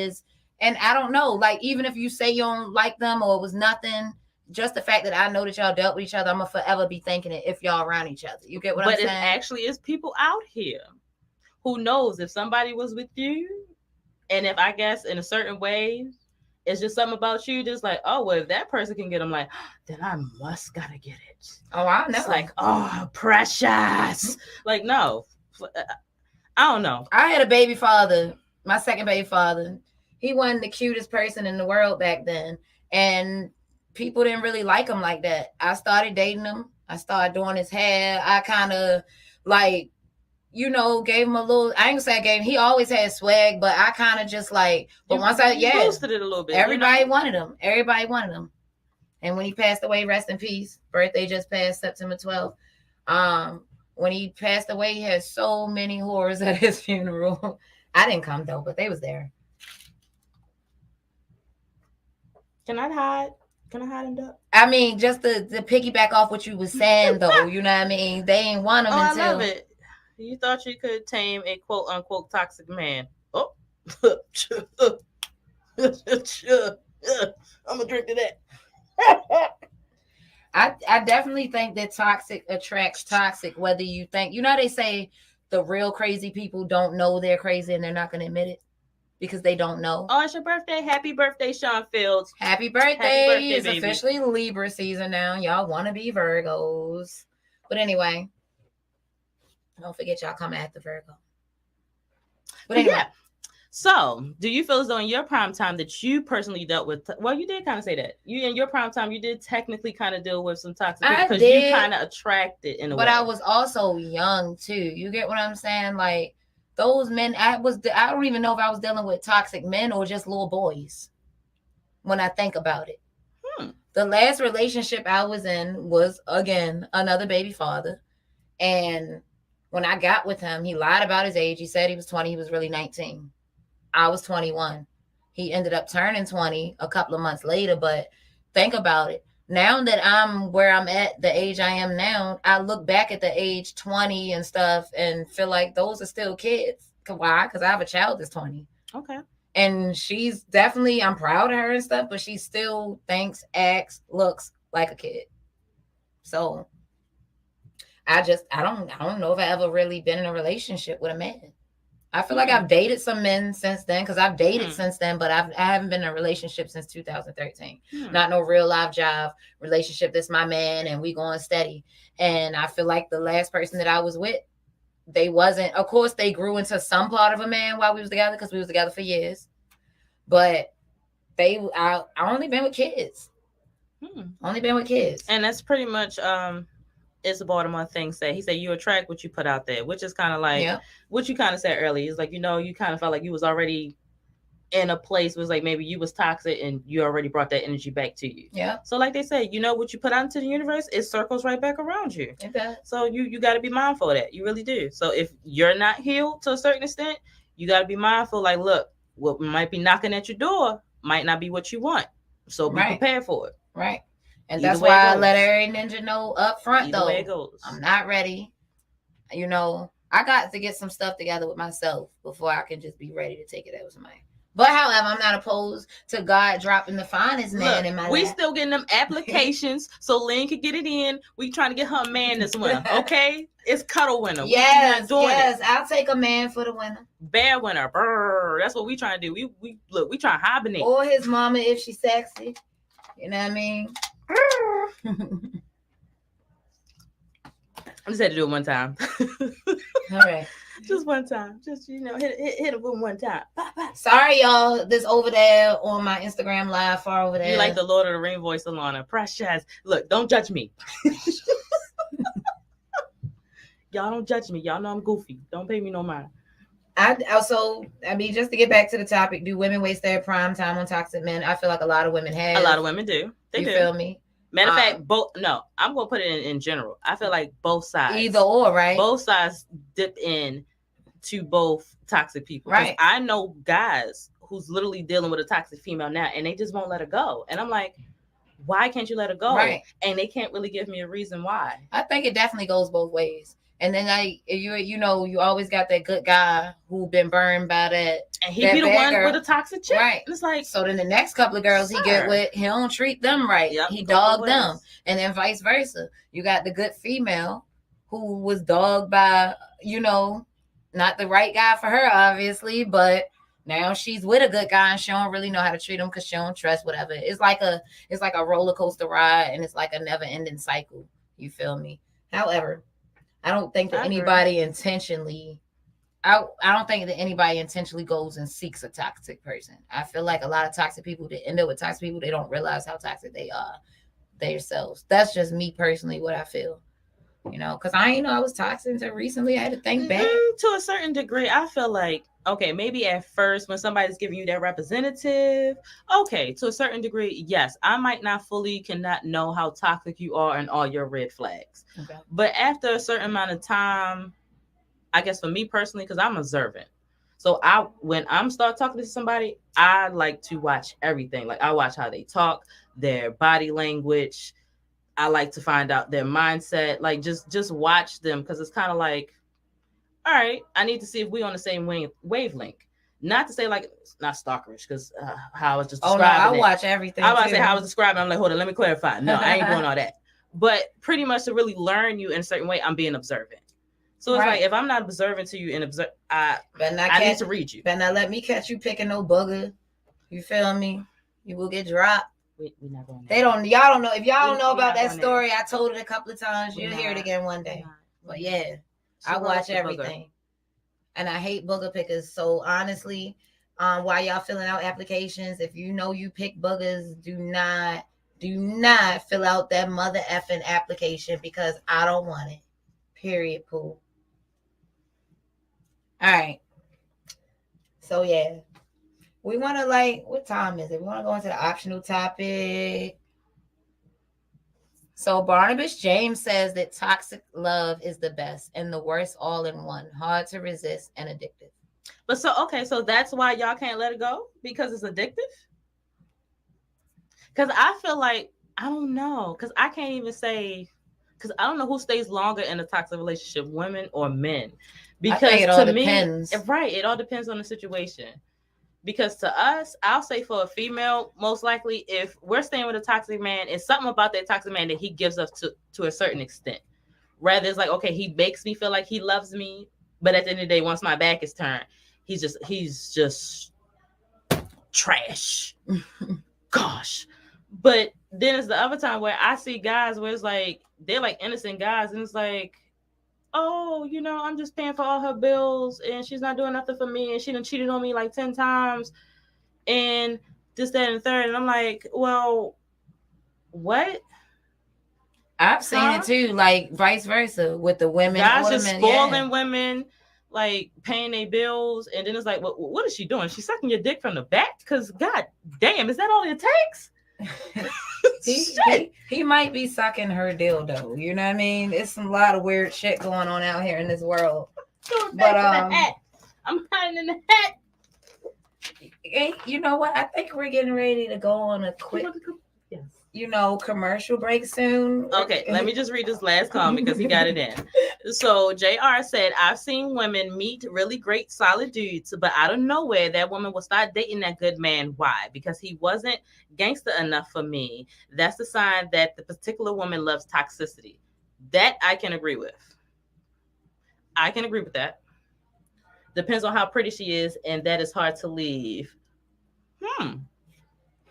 and I don't know. Like, even if you say you don't like them or it was nothing, just the fact that I know that y'all dealt with each other, I'm going to forever be thinking it if y'all around each other. You get what I'm saying? But it actually is people out here who knows if somebody was with you, and if I guess in a certain way, it's just something about you, just like, oh, well, if that person can get them, like, then I must gotta get it. Oh, I know. It's like, oh, precious. Like, no, I don't know. I had a baby father, my second baby father. He wasn't the cutest person in the world back then, and people didn't really like him like that. I started dating him. I started doing his hair. I kind of like, you know, gave him a little, I ain't gonna say I gave him, he always had swag, but I kind of just like, but once I boosted it a little bit. Everybody wanted him. Everybody wanted him. And when he passed away, rest in peace, birthday just passed September 12th. When he passed away, he had so many whores at his funeral. I didn't come though, but they was there. Can I hide him up? I mean, just to piggyback off what you was saying though, you know what I mean? They ain't want him until. I love it. You thought you could tame a quote unquote toxic man. Oh, I'm gonna drink to that. I definitely think that toxic attracts toxic, whether you think, you know, they say the real crazy people don't know they're crazy and they're not going to admit it because they don't know. Oh, it's your birthday. Happy birthday, Sean Fields. Happy birthday. It's officially Libra season now. Y'all want to be Virgos. But anyway, don't forget y'all come after Virgo. But anyway. Yeah. So, do you feel as though in your prime time that you personally dealt with, well, you did kind of say that. You in your prime time, you did technically kind of deal with some toxic people because you kind of attracted in a way. But I was also young too. You get what I'm saying? Like those men, I don't even know if I was dealing with toxic men or just little boys when I think about it. The last relationship I was in was, again, another baby father. And when I got with him, he lied about his age. He said he was 20. He was really 19. I was 21. He ended up turning 20 a couple of months later. But think about it. Now that I'm where I'm at, the age I am now, I look back at the age 20 and stuff and feel like those are still kids. Why? Because I have a child that's 20. Okay. And she's definitely, I'm proud of her and stuff, but she still thinks, acts, looks like a kid. So I don't know if I ever really been in a relationship with a man. I feel like I've dated some men since then because I've dated since then, but I haven't been in a relationship since 2013. Not no real live job relationship. That's my man and we going steady. And I feel like the last person that I was with, they wasn't, of course, they grew into some part of a man while we was together because we was together for years. But I only been with kids. Only been with kids. And that's pretty much it's a Baltimore thing. He said you attract what you put out there, which is kind of like what you kind of said earlier. Is like, you know, you kind of felt like you was already in a place was like maybe you was toxic and you already brought that energy back to you. Yeah. So like they say, you know, what you put out into the universe, it circles right back around you. Okay. So you got to be mindful of that. You really do. So if you're not healed to a certain extent, you got to be mindful. Like, look, what might be knocking at your door might not be what you want. So be prepared for it. Right. And that's why I let every ninja know up front, though. Way it goes. I'm not ready. You know, I got to get some stuff together with myself before I can just be ready to take it out with somebody. But however, I'm not opposed to God dropping the finest man in my life. We still getting them applications so Lynn could get it in. We trying to get her a man this winter, okay? It's cuddle winter. Yes. I'll take a man for the winter. Bear winter. Brr. That's what we trying to do. We trying to hibernate. Or his mama if she's sexy. You know what I mean? I just had to do it one time. All right. Just one time. Just, you know, hit it one time. Bye, bye. Sorry, y'all. This over there on my Instagram live, far over there. You like the Lord of the Ring voice, Alana. Precious. Look, don't judge me. Y'all don't judge me. Y'all know I'm goofy. Don't pay me no mind. Just to get back to the topic, do women waste their prime time on toxic men? I feel like a lot of women have. A lot of women do. They do. Feel me? Matter of fact, both. No, I'm gonna put it in general. I feel like both sides, either or, right? Both sides dip in to both toxic people. Right. I know guys who's literally dealing with a toxic female now, and they just won't let her go. And I'm like, why can't you let her go? Right. And they can't really give me a reason why. I think it definitely goes both ways. And then you always got that good guy who been burned by that. And he be the one with a toxic chick. Right. And it's like, so then the next couple of girls he get with, he don't treat them right. Yep, he dogged them. And then vice versa. You got the good female who was dogged by, not the right guy for her, obviously, but now she's with a good guy and she don't really know how to treat him because she don't trust whatever. It's like a roller coaster ride, and it's like a never ending cycle. You feel me? However, I don't think that anybody intentionally goes and seeks a toxic person. I feel like a lot of toxic people that end up with toxic people, they don't realize how toxic they are themselves. That's just me personally, what I feel. Because I ain't know I was toxic until recently. I had to think back. To a certain degree, I feel like, okay, maybe at first when somebody's giving you that representative, okay, to a certain degree, yes, I might not fully cannot know how toxic you are and all your red flags. Okay. But after a certain amount of time, I guess for me personally, because I'm observant. So when I'm start talking to somebody, I like to watch everything. Like I watch how they talk, their body language. I like to find out their mindset, like just watch them, because it's kind of like, all right, I need to see if we're on the same wavelength. Not to say like it's not stalkerish, because how I was just describing I watch everything. I was about to say how I was describing. I'm like, hold on, let me clarify. No, I ain't doing all that. But pretty much to really learn you in a certain way, I'm being observant. So it's like if I'm not observant to you and I need to read you. Better not let me catch you picking no booger. You feel me? You will get dropped. We're not going. Y'all don't know. If y'all don't know about that story, I told it a couple of times. You'll hear it again one day. But yeah, I watch everything, and I hate booger pickers. So honestly, while y'all filling out applications, if you know you pick boogers, do not fill out that mother effing application, because I don't want it. Period. Pooh. All right. So yeah. We want to what time is it? We want to go into the optional topic. So Barnabas James says that toxic love is the best and the worst all in one. Hard to resist and addictive. But so that's why y'all can't let it go? Because it's addictive? Because I feel like, I don't know. Because I can't even say, because I don't know who stays longer in a toxic relationship, women or men. Because it all depends. Right. It all depends on the situation. Because to us, I'll say for a female, most likely, if we're staying with a toxic man, it's something about that toxic man that he gives us to a certain extent. Rather, it's like, okay, he makes me feel like he loves me, but at the end of the day, once my back is turned, he's just trash. Gosh. But then it's the other time where I see guys where it's like, they're like innocent guys, and it's like, oh, I'm just paying for all her bills and she's not doing nothing for me, and she done cheated on me like 10 times and this, that, and the third. And I'm like, well, what? I've seen it too, like vice versa with the women. Guys just spoiling women, like paying their bills, and then it's like, what is she doing? She's sucking your dick from the back? Because god damn, is that all it takes? he might be sucking her dildo. You know what I mean? It's a lot of weird shit going on out here in this world. But I'm hiding in the hat. You know what? I think we're getting ready to go on a quick, commercial break soon. Okay, let me just read this last comment because he got it in. So JR said, I've seen women meet really great solid dudes, but out of nowhere that woman will start dating that good man. Why? Because he wasn't gangster enough for me. That's the sign that the particular woman loves toxicity. That I can agree with. I can agree with that. Depends on how pretty she is, and that is hard to leave.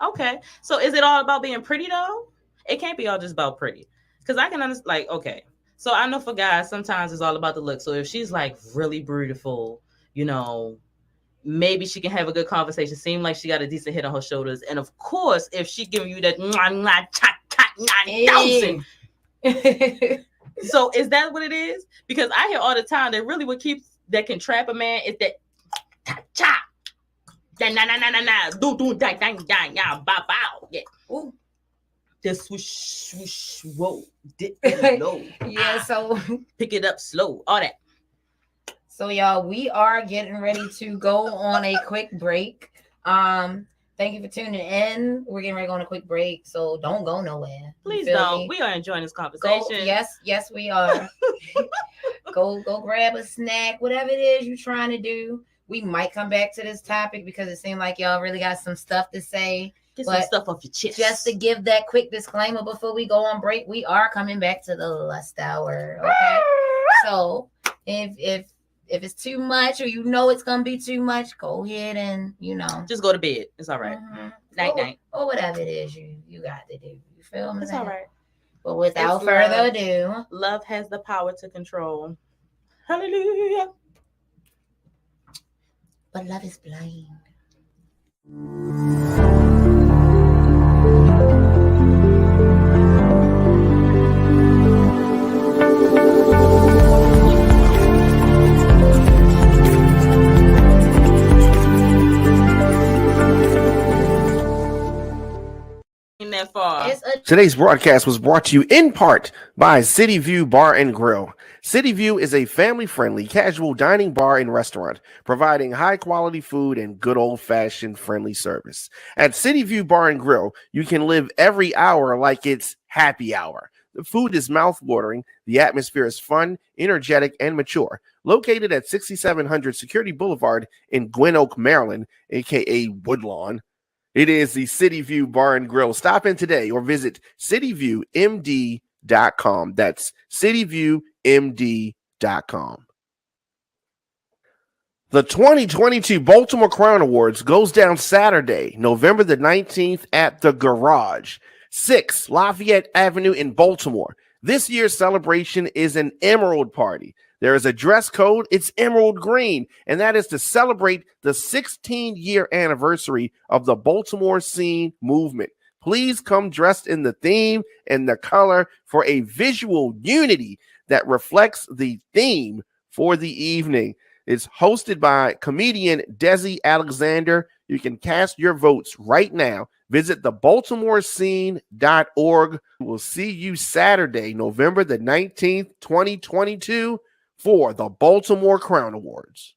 Okay. So is it all about being pretty though? It can't be all just about pretty. Because I can understand, like, okay. So I know for guys, sometimes it's all about the look. So if she's like really beautiful, maybe she can have a good conversation. Seem like she got a decent head on her shoulders. And of course, if she giving you that 9,000, So is that what it is? Because I hear all the time that really what keeps that can trap a man is that cha na na na na na do do dang dang dang ya bow bow. Yeah. Ooh. Just swoosh swoosh whoa dip low. Yeah, so pick it up slow. All that. So y'all, we are getting ready to go on a quick break. Thank you for tuning in. We're getting ready to go on a quick break, so don't go nowhere. Please don't. Me? We are enjoying this conversation. Yes, we are. go grab a snack, whatever it is you're trying to do. We might come back to this topic because it seemed like y'all really got some stuff to say. Get some stuff off your chest. Just to give that quick disclaimer before we go on break, we are coming back to the lust hour. Okay, so if it's too much or you know it's gonna be too much, go ahead and just go to bed. It's all right. Night. Or whatever it is you got to do. You feel me? It's all right. But without further ado, love has the power to control. Hallelujah. But love is blind. That far. Today's broadcast was brought to you in part by City View Bar and Grill. City View is a family-friendly, casual dining bar and restaurant, providing high-quality food and good old-fashioned friendly service. At City View Bar and Grill, you can live every hour like it's happy hour. The food is mouth-watering, the atmosphere is fun, energetic, and mature. Located at 6700 Security Boulevard in Gwen Oak, Maryland, a.k.a. Woodlawn, it is the City View Bar and Grill. Stop in today or visit cityviewmd.com. That's cityviewmd.com. The 2022 Baltimore Crown Awards goes down Saturday, November the 19th at the Garage, 6 Lafayette Avenue in Baltimore. This year's celebration is an Emerald Party. There is a dress code. It's emerald green, and that is to celebrate the 16-year anniversary of the Baltimore scene movement. Please come dressed in the theme and the color for a visual unity that reflects the theme for the evening. It's hosted by comedian Desi Alexander. You can cast your votes right now. Visit thebaltimorescene.org. We'll see you Saturday, November the 19th, 2022. For the Baltimore Crown Awards.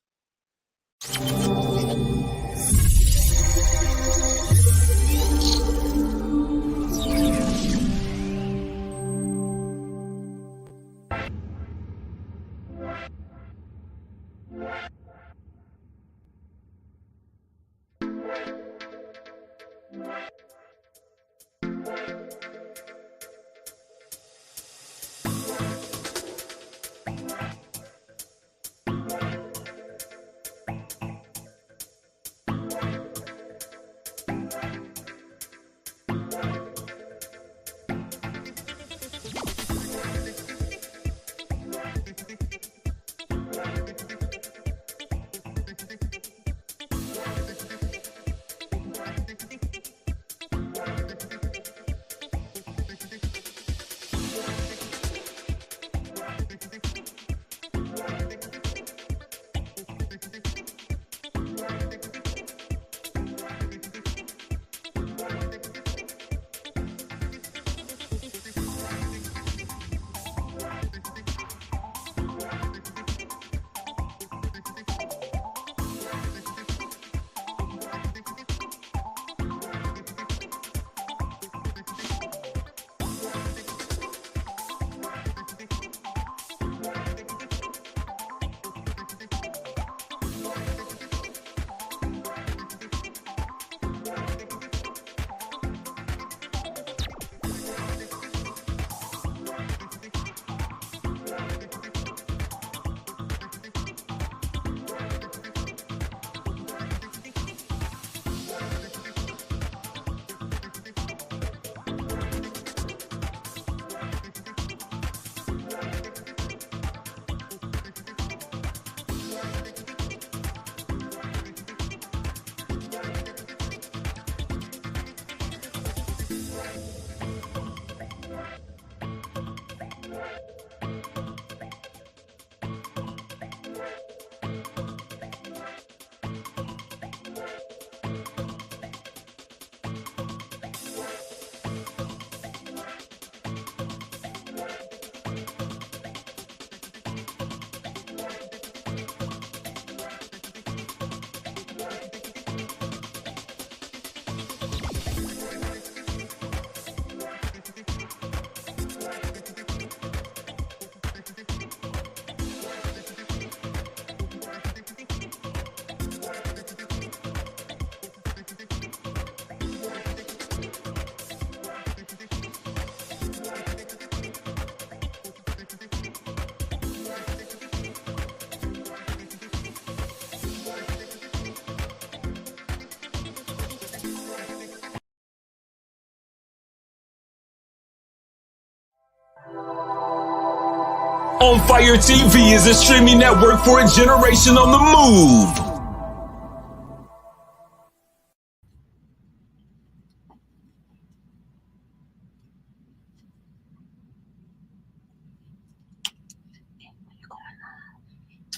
On Fire TV is a streaming network for a generation on the move.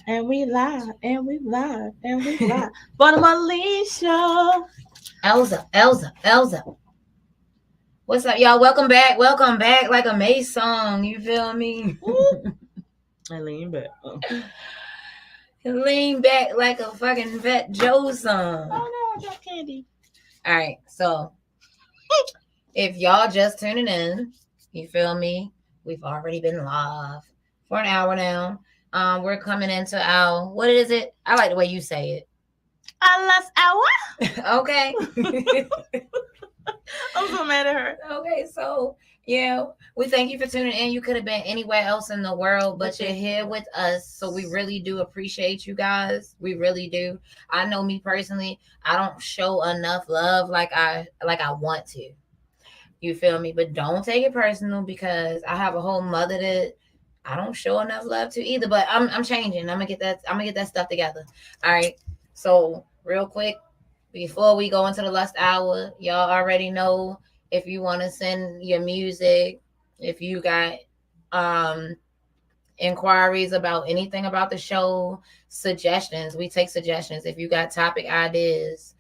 And we live. Baltimore Lean Show. Elza. What's up, y'all? Welcome back like a Mace song. You feel me? I lean back. Lean back like a fucking Vet Joe song. Oh no, I got candy. All right, so if y'all just tuning in, you feel me? We've already been live for an hour now. We're coming into our, what is it? I like the way you say it. Our last hour. Okay. I'm so mad at her. Okay, so yeah, we thank you for tuning in. You could have been anywhere else in the world, but you're here with us. So we really do appreciate you guys. We really do. I know me personally, I don't show enough love like I want to. You feel me? But don't take it personal, because I have a whole mother that I don't show enough love to either. But I'm changing. I'm gonna get that stuff together. All right. So real quick, before we go into the lust hour, y'all already know, if you want to send your music, if you got inquiries about anything about the show, suggestions, we take suggestions. If you got topic ideas,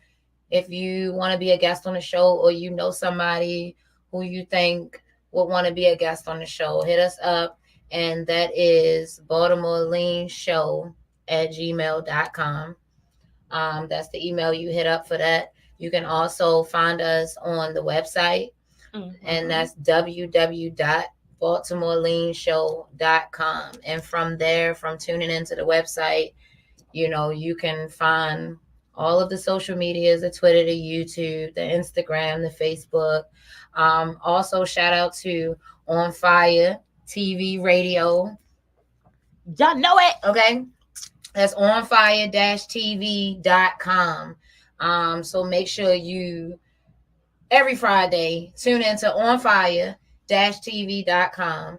if you want to be a guest on the show, or you know somebody who you think would want to be a guest on the show, hit us up. And that is Baltimore Lean Show @gmail.com. That's the email you hit up for that. You can also find us on the website, and that's www.baltimoreLeanShow.com. And from there, from tuning into the website, you can find all of the social medias, the Twitter, the YouTube, the Instagram, the Facebook. Also, shout out to On Fire TV Radio. Y'all know it. Okay. That's onfire-tv.com. So make sure you, every Friday, tune into onfire-tv.com.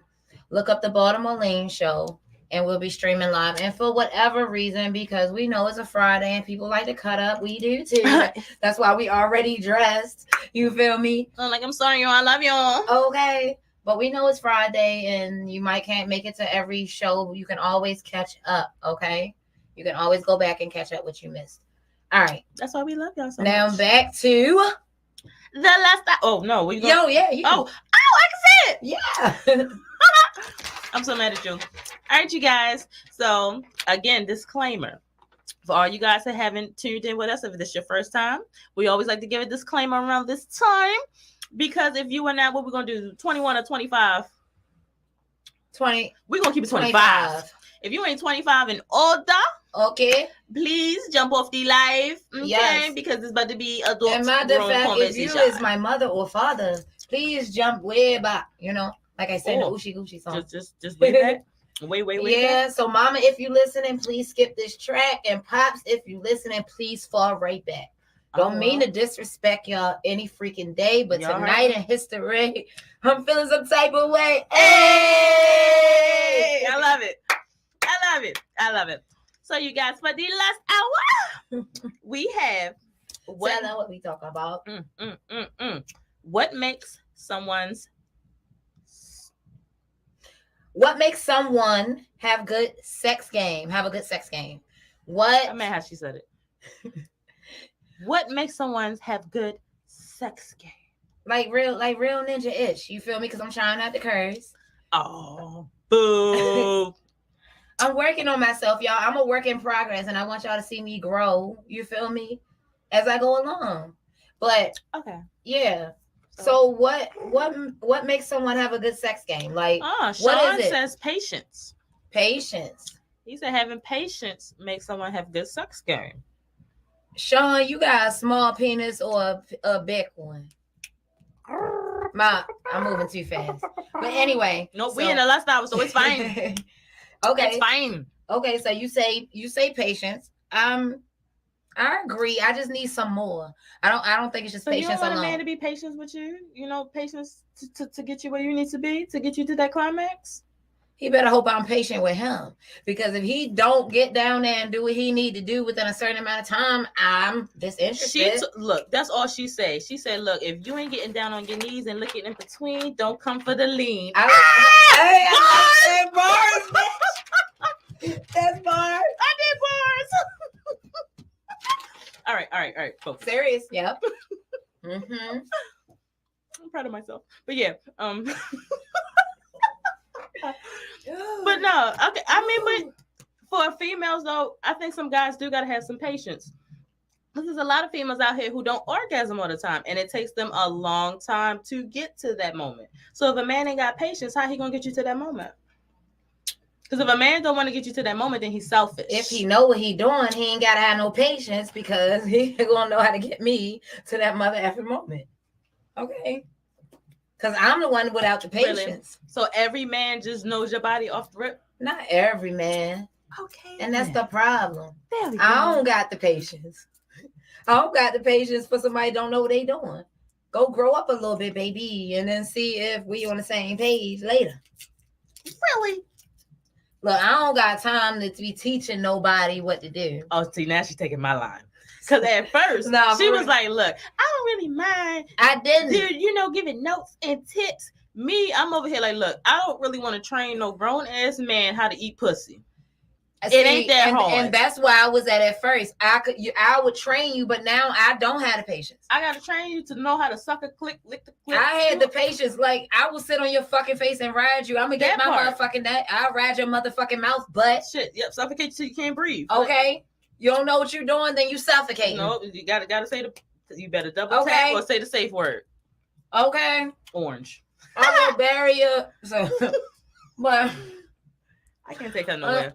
Look up the Baltimore Lean Show, and we'll be streaming live. And for whatever reason, because we know it's a Friday and people like to cut up, we do too. That's why we already dressed. You feel me? I'm like, I'm sorry, y'all. I love y'all. Okay. But we know it's Friday, and you can't make it to every show. You can always catch up, okay? You can always go back and catch up what you missed. All right. That's why we love y'all so much. Now back to the last. Oh no, we yeah. Oh, I can see it. Yeah. I'm so mad at you. All right, you guys. So again, disclaimer for all you guys that haven't tuned in with us. If this is your first time, we always like to give a disclaimer around this time, because if you are not, what we're gonna do, 21 or 25? 20. We're gonna keep it 25. If you ain't 25 and older, okay, please jump off the live, okay? Yes. Because it's about to be adult. And matter of fact, if you is my mother or father, please jump way back. Like I said, the Oochie Goochie song. Just way back. Wait. Yeah. So, Mama, if you listening, please skip this track. And Pops, if you listening, please fall right back. Don't mean to disrespect y'all any freaking day, but y'all tonight in history, I'm feeling some type of way. Hey! I love it. So you guys, for the last hour, we have what we talk about. What makes someone have a good sex game? What? I'm mad how she said it. What makes someone have good sex game? Like real ninja ish. You feel me? Because I'm trying not to curse. Oh, boo. I'm working on myself, y'all. I'm a work in progress, and I want y'all to see me grow. You feel me? As I go along. But okay, yeah. So what makes someone have a good sex game? Like, Sean what is it? Says patience. Patience. He said having patience makes someone have good sex game. Sean, you got a small penis or a big one? I'm moving too fast. But anyway, we in the last hour, so it's fine. Okay, it's fine. Okay, so you say patience. I agree. I just need some more. I don't think it's just patience alone. You don't want a man to be patient with you? Patience to get you where you need to be, to get you to that climax? he better hope I'm patient with him, because if he don't get down there and do what he need to do within a certain amount of time, I'm disinterested. Look, that's all she said. She said, look, if you ain't getting down on your knees and looking in between, don't come for the lean. I said bars, bitch. That's bars. I did bars. All right, folks. Serious, yep. Mm-hmm. I'm proud of myself. But yeah, but no, okay. I mean, but for females though, I think some guys do gotta have some patience. Because there's a lot of females out here who don't orgasm all the time, and it takes them a long time to get to that moment. So if a man ain't got patience, how he gonna get you to that moment? Because if a man don't want to get you to that moment, then he's selfish. If he know what he doing, he ain't gotta have no patience, because he gonna know how to get me to that mother effing moment. Okay. Because I'm the one without the patience. Really? So every man just knows your body off the rip? Not every man. Okay. And that's the problem. I don't got the patience. I don't got the patience for somebody who don't know what they doing. Go grow up a little bit, baby, and then see if we on the same page later. Really? Look, I don't got time to be teaching nobody what to do. Oh, see, now she's taking my line. Because at first, she was like, look, I don't really mind. I didn't. Dude, giving notes and tips. Me, I'm over here like, look, I don't really want to train no grown-ass man how to eat pussy. It ain't that hard. And that's where I was at first. I would train you, but now I don't have the patience. I got to train you to know how to suck a click, lick the click. I had the patience. Like, I will sit on your fucking face and ride you. I'm going to get my motherfucking neck. I'll ride your motherfucking mouth butt. Shit, yep, suffocate you till you can't breathe. Okay. You don't know what you're doing, then you suffocate. No, you gotta say you better double tap or say the safe word. Okay. Orange. I'm gonna bury you. So, but I can't take her nowhere.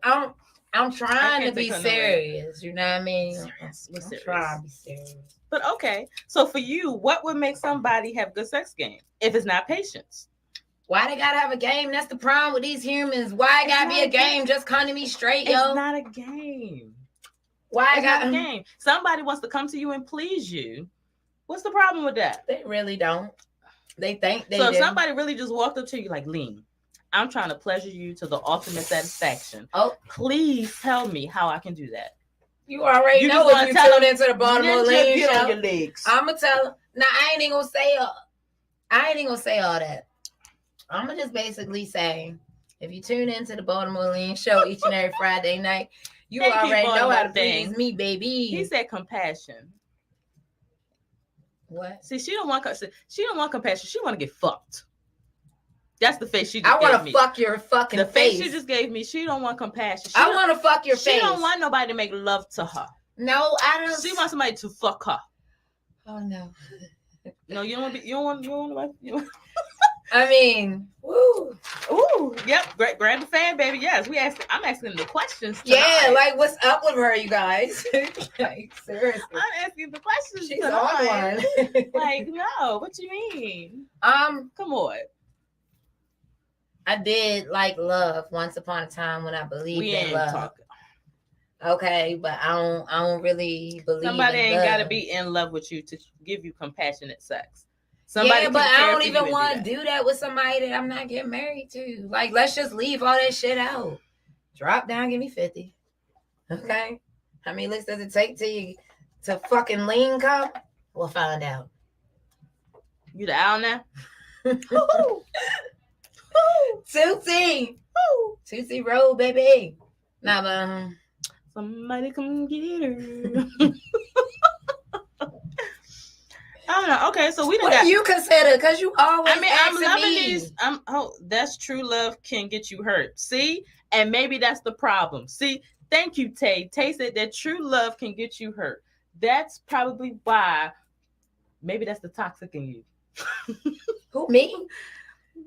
I'm trying to be serious. You know what I mean? Serious. I'm trying to be serious. But okay, so for you, what would make somebody have good sex game if it's not patience? Why they gotta have a game? That's the problem with these humans. Why it gotta be a game? Just come to me straight, yo. It's not a game. Why it's not a game? Somebody wants to come to you and please you. What's the problem with that? They really don't. They think they So do. if somebody really just walked up to you like, Lean, I'm trying to pleasure you to the ultimate satisfaction. Oh, please tell me how I can do that. You already know if you tune into the Baltimore Lean Show. On your legs. I'm gonna tell them. Now I ain't even gonna say all that. I'm gonna just basically say, if you tune into the Baltimore Lean Show each and every Friday night, you already know how to please me, baby. He said compassion. What? See, she don't want compassion. She want to get fucked. That's the face she just gave me. I want to fuck your fucking face. The face she just gave me. She don't want compassion. I want to fuck your face. She don't want nobody to make love to her. No, I don't. She wants somebody to fuck her. Oh no. No, you don't want to. I mean, woo. Ooh, yep. Grab the fan, baby. Yes, I'm asking the questions tonight. Yeah, like what's up with her, you guys? Like, seriously. I'm asking the questions She's tonight. On one. Like, no, what you mean? Come on. I did like love once upon a time when I believed in love. Talking. Okay, but I don't really believe somebody in ain't love. Gotta be in love with you to give you compassionate sex. Yeah, but I don't even want to do that with somebody that I'm not getting married to. Like, let's just leave all that shit out. Drop down, give me 50. Okay? How many licks does it take to fucking lean come? We'll find out. You the owl now? Tootsie! Tootsie roll, baby. Nah, but somebody come get her. I don't know. Okay, so we done what do you consider? Because you always I'm loving these. That's true love can get you hurt. See? And maybe that's the problem. See? Thank you, Tay. Tay said that true love can get you hurt. That's probably why. Maybe that's the toxic in you. Who, me?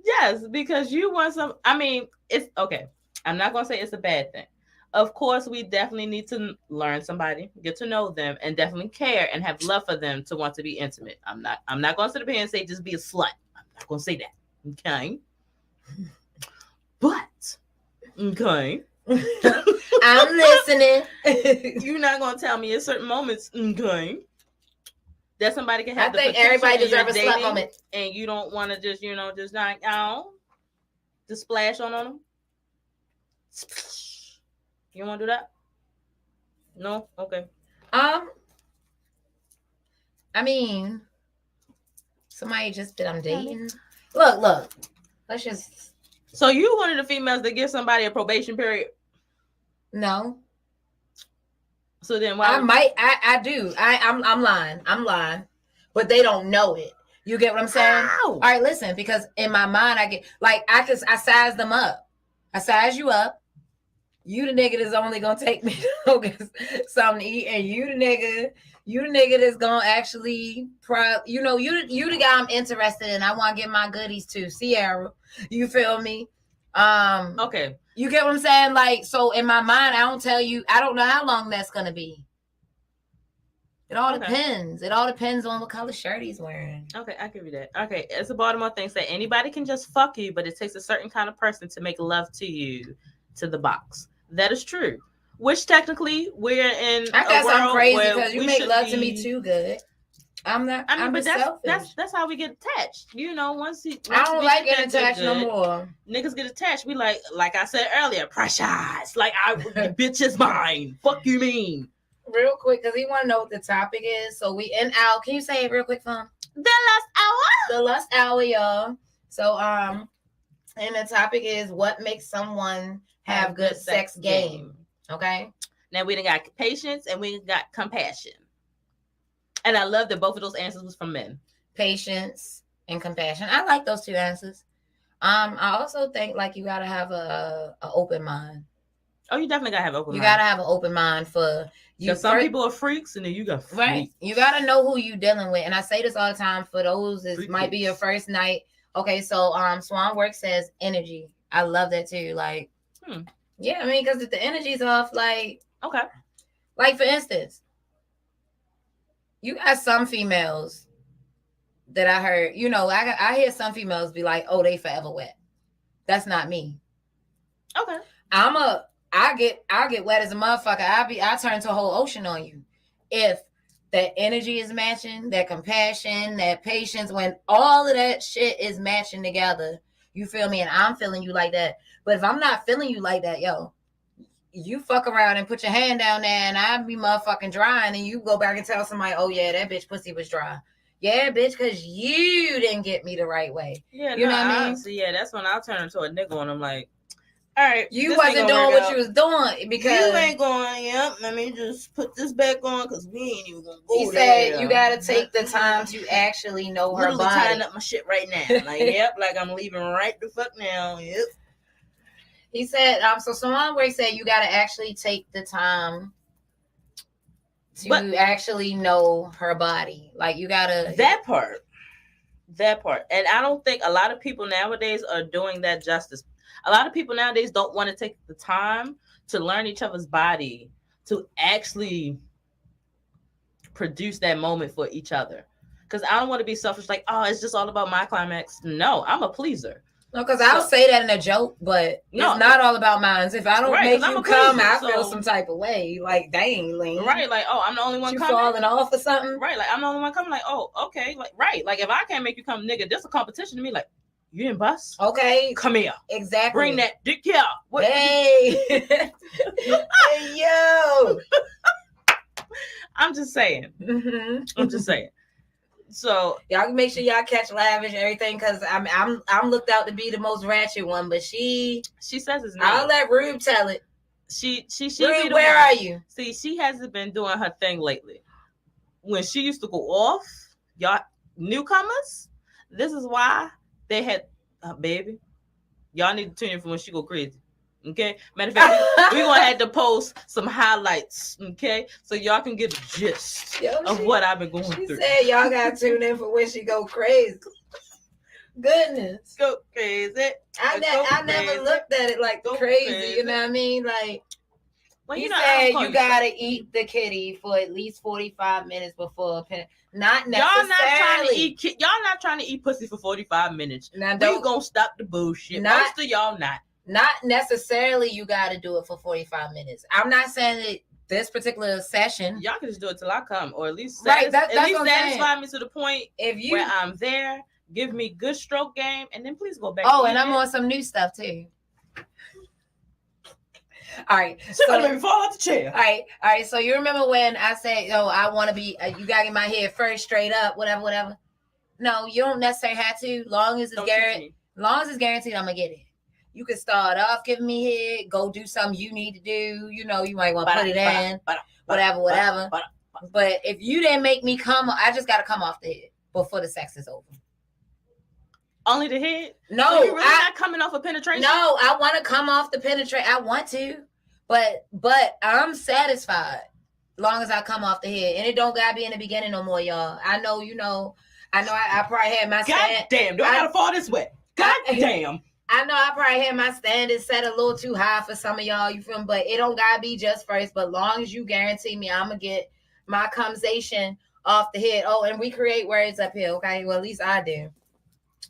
Yes, because you want some. I mean, it's okay. I'm not going to say it's a bad thing. Of course, we definitely need to learn somebody, get to know them, and definitely care and have love for them to want to be intimate. I'm not going to sit up here and say just be a slut. I'm not going to say that. Okay. But, okay. I'm listening. You're not going to tell me at certain moments, okay, that somebody can have I think everybody deserves a slut moment. And you don't want to just, just not, just splash on them. You want to do that? No? Okay. I mean, somebody just that I'm dating. Look. Let's just. So you one of the females that give somebody a probation period? No. So then why? I do. I'm lying. But they don't know it. You get what I'm saying? Ow! All right, listen, because in my mind I get like I size them up. I size you up. You the nigga that's only gonna take me to go get something to eat, and you the nigga that's gonna actually you the guy I'm interested in. I want to get my goodies to Sierra. You feel me? Okay. You get what I'm saying? Like, so in my mind, I don't know how long that's gonna be. It all depends. It all depends on what color shirt he's wearing. Okay, I give you that. Okay, it's a Baltimore thing. Say anybody can just fuck you, but it takes a certain kind of person to make love to you, to the box. That is true. Which technically we're in. I guess I'm crazy because you make love to me too good. I'm not. I mean, but that's how we get attached. You know, once I don't like getting attached no more. Niggas get attached. We like I said earlier, precious. Like bitch is mine. Fuck you mean. Real quick, because he want to know what the topic is. So we end out. Can you say it real quick, fam? The last hour. The last hour, y'all. So and the topic is what makes someone have good sex game. Okay. Now we done got patience and we got compassion. And I love that both of those answers was from men. Patience and compassion. I like those two answers. I also think like you gotta have a open mind. Oh, you definitely gotta have an open mind. You gotta have an open mind for you. Some people are freaks, and then you got freaks. Right. You gotta know who you dealing with. And I say this all the time for those that might be your first night. Okay, so Swan Work says energy. I love that too. Like, yeah, I mean, because if the energy's off, like, okay, like for instance, you got some females that I heard. You know, I hear some females be like, "Oh, they forever wet." That's not me. Okay, I get wet as a motherfucker. I turn to a whole ocean on you. If that energy is matching, that compassion, that patience, when all of that shit is matching together, you feel me? And I'm feeling you like that. But if I'm not feeling you like that, yo, you fuck around and put your hand down there and I be motherfucking dry, and then you go back and tell somebody, oh yeah, that bitch pussy was dry. Yeah, bitch, because you didn't get me the right way. Yeah, you know what I mean? So yeah, that's when I'll turn into a nigga and I'm like, all right, you wasn't doing what you was doing because you ain't going. Yep, let me just put this back on because we ain't even gonna go. He said you gotta take the time to actually know her body. Tying up my shit right now. Like yep, like I'm leaving right the fuck now. Yep. He said so. Someone where he said you gotta actually take the time to actually know her body. Like you gotta that part, and I don't think a lot of people nowadays are doing that justice. A lot of people nowadays don't want to take the time to learn each other's body to actually produce that moment for each other. Because I don't want to be selfish, like, oh, it's just all about my climax. No, I'm a pleaser. No, because I'll say that in a joke, but it's not all about mine. If I don't make you come, I feel some type of way. Like, dang, Lean. Right, like, oh, I'm the only one coming. falling off or something? Right, like, I'm the only one coming. Like, oh, okay. Like, right. Like, if I can't make you come, nigga, this is a competition to me. Like, you didn't bust? Okay. Come here. Exactly. Bring that dick here. What? Hey. Hey, yo. I'm just saying. Mm-hmm. I'm just saying. So y'all can make sure y'all catch Lavish and everything, because I'm looked out to be the most ratchet one, but she says his name. I'll let Rube tell it. She Rube, where are you? See, she hasn't been doing her thing lately. When she used to go off, y'all newcomers, this is why they had baby. Y'all need to tune in for when she go crazy. Okay, matter of fact, we're gonna have to post some highlights, okay, so y'all can get a gist of what I've been going through. She said y'all gotta tune in for when she go crazy. Goodness, go crazy. I never looked at it like crazy. You know what I mean? Like, well, you said you gotta eat the kitty for at least 45 minutes before. Not necessarily. Y'all not trying to eat pussy for 45 minutes. Now, we gonna stop the bullshit. Most of y'all not. Not necessarily you got to do it for 45 minutes. I'm not saying that this particular session. Y'all can just do it till I come, or at least satisfy me to the point where I'm there. Give me good stroke game, and then please go back. Oh, and I'm on some new stuff too. All right. She gonna make me fall out the chair. All right. So you remember when I said, "Yo, I want to be," you got to get my head first, straight up, whatever. No, you don't necessarily have to. Long as it's guaranteed, I'm gonna get it. You can start off giving me head, go do something you need to do. You know, you might want to put it in, whatever. But if you didn't make me come, I just got to come off the head before the sex is over. Only the head? No, so you're really not coming off of penetration? No, I want to come off the penetration. I want to, but I'm satisfied long as I come off the head, and it don't gotta be in the beginning no more, y'all. I know, I probably had my God damn, do I gotta fall this way? God damn. I know I probably had my standards set a little too high for some of y'all, you feel me? But it don't gotta be just first. But long as you guarantee me, I'm gonna get my conversation off the head. Oh, and we create words up here, okay? Well, at least I do.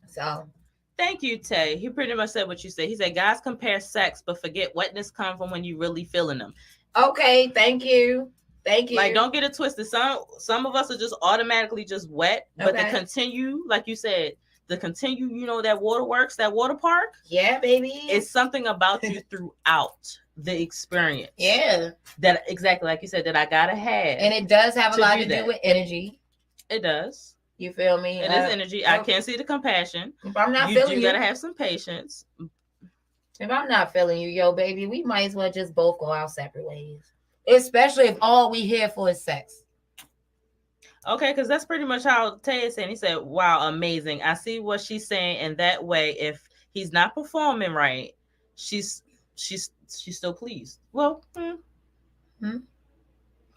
So, thank you, Tay. He pretty much said what you said. He said, guys compare sex, but forget wetness comes from when you really feeling them. Okay, thank you. Like, don't get it twisted. Some of us are just automatically just wet, but to continue, like you said, that waterworks, that water park. Yeah, baby. It's something about you throughout the experience. Yeah. That exactly like you said that I gotta have. And it does have a lot to do with energy. It does. You feel me? It is energy. I can't see the compassion. If I'm not feeling you, gotta have some patience. If I'm not feeling you, yo, baby, we might as well just both go our separate ways. Especially if all we here for is sex. Okay, because that's pretty much how Tay is saying. He said, wow, amazing. I see what she's saying. And that way, if he's not performing right, she's still pleased. Well,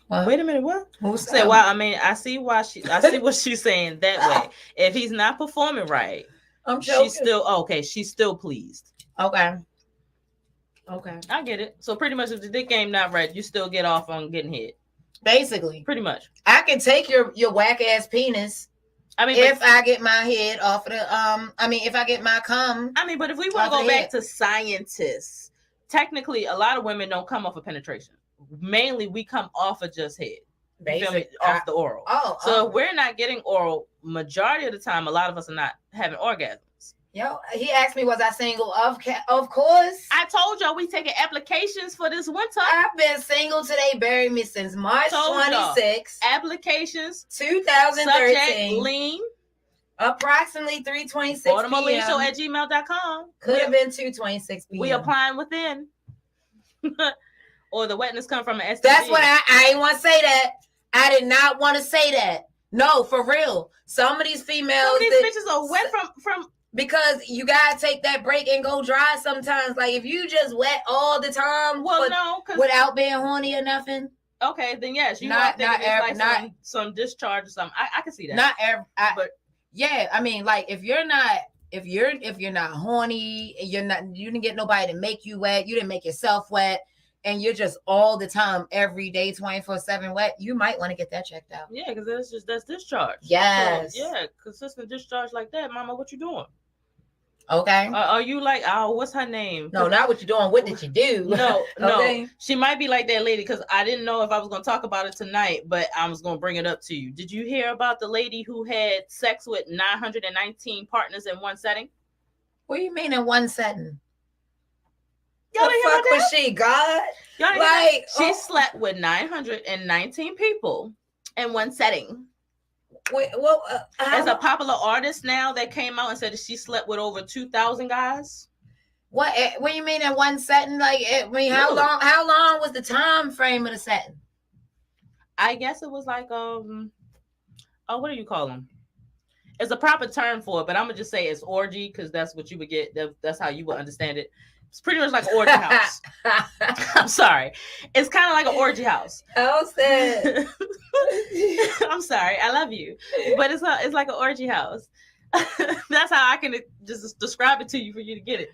wait a minute, what? Who said, wow, I mean, I see what she's saying that way. If he's not performing right, she's still pleased. Okay. I get it. So pretty much if the dick game not right, you still get off on getting hit. Basically. Pretty much. I can take your whack ass penis. I mean, if I get my head off of the if I get my cum. I mean, but if we want to go back to scientists, technically a lot of women don't come off of penetration. Mainly we come off of just head. Off the oral. So if we're not getting oral, majority of the time, a lot of us are not having orgasms. Yo, he asked me, was I single? Of course. I told y'all we taking applications for this winter. I've been single today, bury me since March 26th. Applications 2013. Subject lean. Approximately 3:26 Baltimore Lean Show at gmail.com. Could have been 2:26 p.m. We applying within. Or the wetness come from an STD. That's what I ain't want to say that. I did not want to say that. No, for real. Some of these females. Bitches are wet from. Because you gotta take that break and go dry sometimes. Like if you just wet all the time, without being horny or nothing. Okay, then yes, you some discharge or something. I can see that. Not every, but yeah, I mean, like if you're not horny, you didn't get nobody to make you wet, you didn't make yourself wet, and you're just all the time, every day, 24/7 wet, you might want to get that checked out. Yeah, because that's discharge. Yes. So, yeah, consistent discharge like that, mama. What you doing? Okay. Are you like, what's her name? No, not what you're doing. What did you do? No. She might be like that lady because I didn't know if I was going to talk about it tonight, but I was going to bring it up to you. Did you hear about the lady who had sex with 919 partners in one setting? What do you mean in one setting? Y'all the fuck was she, God? She slept with 919 people in one setting. Wait, as a popular artist now that came out and said that she slept with over 2,000 guys. What do you mean in one setting? Like, I mean, how long was the time frame of the setting? I guess it was like what do you call them? It's a proper term for it, but I'm gonna just say it's orgy because that's what you would get. That's how you would understand it. It's pretty much like an orgy house. I'm sorry. It's kind of like an orgy house. Oh, sad. I'm sorry. I love you. But it's like an orgy house. That's how I can just describe it to you for you to get it.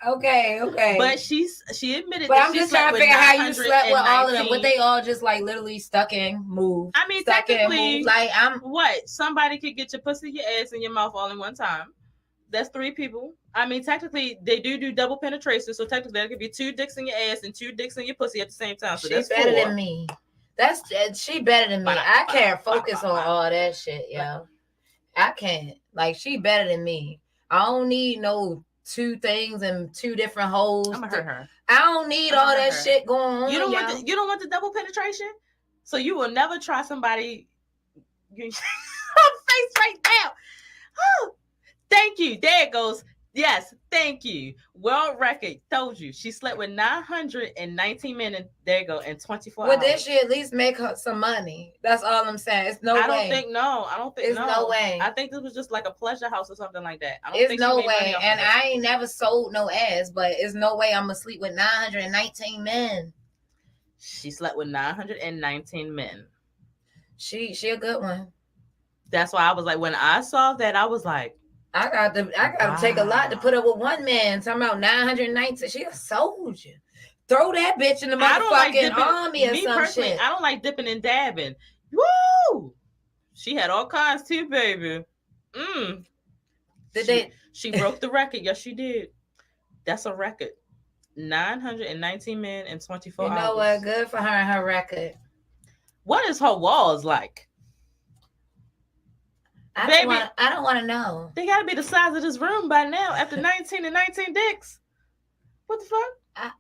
Okay. But she admitted but that I'm she just slept trying to figure out how you slept with all of them. But But they all just like literally stuck in, move. I mean, technically, like somebody could get your pussy, your ass, and your mouth all in one time. That's 3 people. I mean, technically, they do double penetration. So technically, there could be 2 dicks in your ass and 2 dicks in your pussy at the same time. So she's better than me. She better than me. I can't focus on all that shit, yo. I can't. Like, she better than me. I don't need no two things and two different holes. I'm gonna hurt her. I don't need all that shit going on. You don't want the double penetration, so you will never try somebody. Face right now. Oh, thank you. There it goes. Yes, thank you. World record. Told you she slept with 919 men, and there you go, in 24 hours. Well, then she at least make her some money. That's all I'm saying. It's no way. I don't think it's no way. I think this was just like a pleasure house or something like that. I don't it's think no way. And I ain't never sold no ass, but it's no way I'm gonna sleep with 919 men. She slept with 919 men. She a good one. That's why I was like, when I saw that, I was like, I got to take a lot to put up with one man. Talking about 919. She a soldier. Throw that bitch in the motherfucking army or some shit. I don't like dipping and dabbing. Woo! She had all kinds too, baby. She broke the record. Yes, she did. That's a record. 919 men in 24 hours. You know what? Good for her and her record. What is her walls like? I don't want to know. They got to be the size of this room by now after 19 and 19 dicks. What the fuck?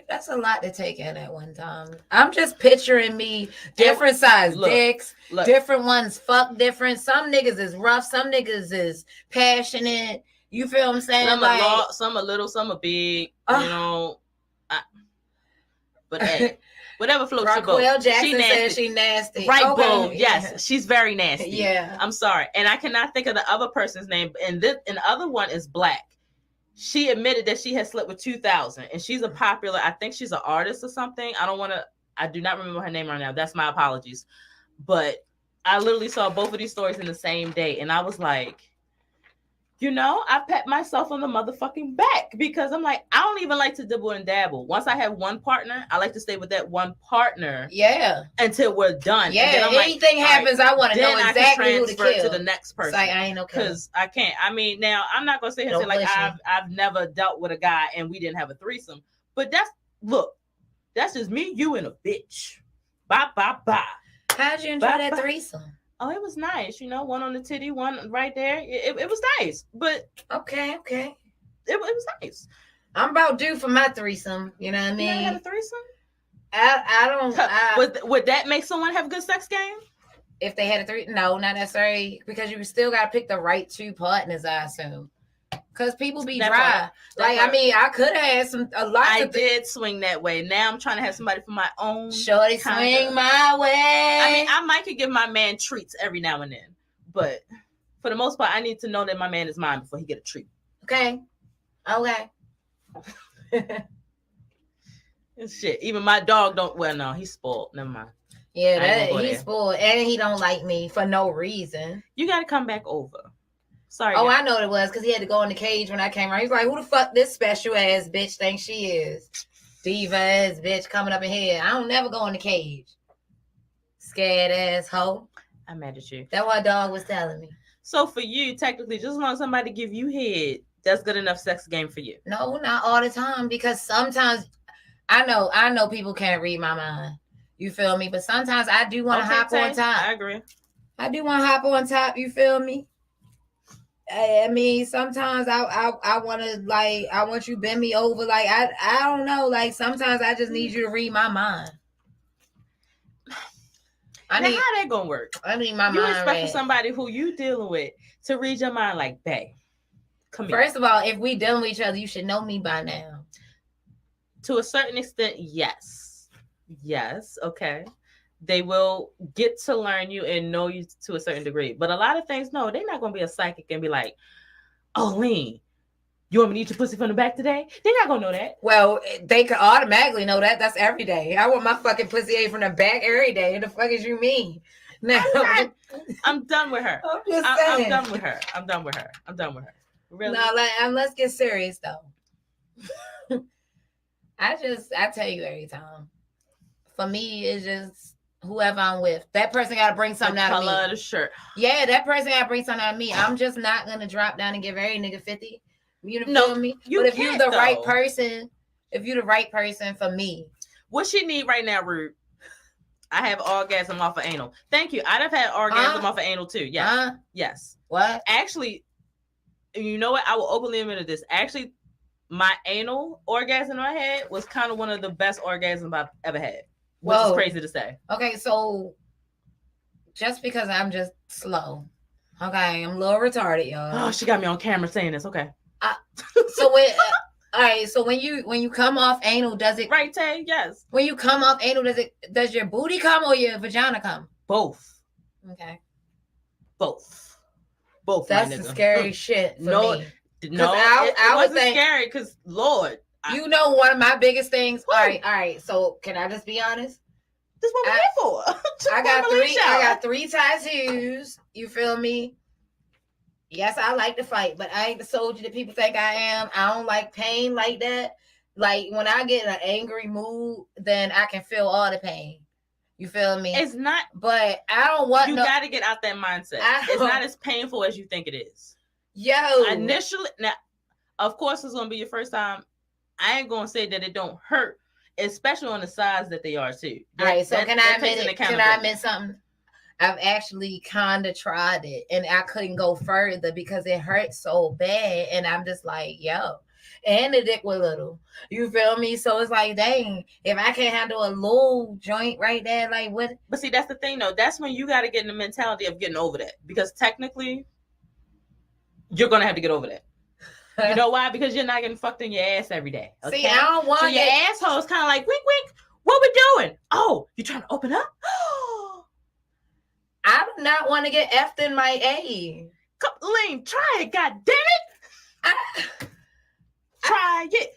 That's a lot to take in at one time. I'm just picturing me different size dicks, different ones fuck different. Some niggas is rough, some niggas is passionate. You feel what I'm saying? Some are little, some are big. You know. But hey, whatever floats your boat. Jackson says she nasty. Right, okay. Boom. Yes, she's very nasty. Yeah. I'm sorry. And I cannot think of the other person's name. And the other one is Black. She admitted that she had slept with 2,000. And she's a popular, I think she's an artist or something. I do not remember her name right now. That's my apologies. But I literally saw both of these stories in the same day. And I was like, I pat myself on the motherfucking back because I'm like, I don't even like to dibble and dabble. Once I have one partner, I like to stay with that one partner. Yeah. Until we're done. Yeah. And then anything happens, I want to know exactly who to kill. To the next person. Like, I ain't okay. Because I can't. I mean, now I'm not gonna sit here and say like I've never dealt with a guy and we didn't have a threesome. But that's just me, you, and a bitch. Bye. How'd you enjoy that threesome? Oh, it was nice. One on the titty, one right there. It was nice, but okay. It was nice. I'm about due for my threesome. You know what I mean? You had a threesome? I don't. Would that make someone have a good sex game? If they had a threesome, no, not necessarily, because you still got to pick the right two partners, I assume. Because people be dry. I could have had a lot. I did swing that way. Now I'm trying to have somebody for my own. Shorty swing my way. I mean, I might could give my man treats every now and then, but for the most part, I need to know that my man is mine before he get a treat. Okay. Shit. Even my dog don't. Well, no, he's spoiled. Never mind. Yeah, he's spoiled, and he don't like me for no reason. You got to come back over. Sorry. Oh, I know what it was because he had to go in the cage when I came around. He's like, "Who the fuck this special ass bitch thinks she is? Diva ass bitch coming up in here. I don't never go in the cage. Scared ass hoe." I'm mad at you. That's what dog was telling me. So for you, technically, just as long as somebody give you head, that's good enough sex game for you. No, not all the time, because sometimes I know people can't read my mind. You feel me? But sometimes I do want to hop on top. I agree. I do want to hop on top. You feel me? I mean, sometimes I want to, like, I want you to bend me over. Like, I don't know. Like, sometimes I just need you to read my mind. How that gonna work? I need my mind. You expect somebody who you dealing with to read your mind like, bae, come here. First of all, if we dealing with each other, you should know me by now. To a certain extent, yes. Yes, okay. They will get to learn you and know you to a certain degree. But a lot of things, no, they're not going to be a psychic and be like, "Oh, Lean, you want me to eat your pussy from the back today?" They're not going to know that. Well, they could automatically know that. That's every day. I want my fucking pussy ate from the back every day. What the fuck is you mean? No. I'm done with her. I'm just saying. I'm done with her. Really? No, let's get serious, though. I tell you every time. For me, it's just whoever I'm with. That person got to bring something out of me. The color of the shirt. Yeah, that person got to bring something out of me. I'm just not going to drop down and give every nigga 50. You feel me? But if you're the right person for me. What she need right now, Rude? I have orgasm off of anal. Thank you. I'd have had orgasm off of anal too. Yes. Yes. What? Actually, you know what? I will openly admit this. Actually, my anal orgasm I had was kind of one of the best orgasms I've ever had. Which is crazy to say. Okay, so just because I'm just slow. Okay, I'm a little retarded, y'all. Oh, she got me on camera saying this. Okay. So when all right, so when you come off anal, does it right, Tay? Yes. When you come off anal, does your booty come or your vagina come? Both. Okay. Both. That's the scary shit for me. No, I wasn't scary because Lord. You know one of my biggest things. All right. So can I just be honest? This is what we're here for. I got three tattoos. You feel me? Yes, I like to fight, but I ain't the soldier that people think I am. I don't like pain like that. Like when I get in an angry mood, then I can feel all the pain. You feel me? It's not, but I don't want. You got to get out that mindset. It's not as painful as you think it is. Yo, initially, now, of course, it's gonna be your first time. I ain't gonna say that it don't hurt, especially on the size that they are too. All right, so can I admit something? I've actually kind of tried it, and I couldn't go further because it hurt so bad, and I'm just like, yo. And the dick was little. You feel me? So it's like, dang, if I can't handle a little joint right there, like what? But see, that's the thing though. That's when you got to get in the mentality of getting over that. Because technically, you're going to have to get over that. You know why? Because you're not getting fucked in your ass every day. Okay? See, I don't want so your asshole is kind of like, wink, wink. What we doing? Oh, you trying to open up? I do not want to get effed in my A. Come, Lean, try it, god damn it. Try it.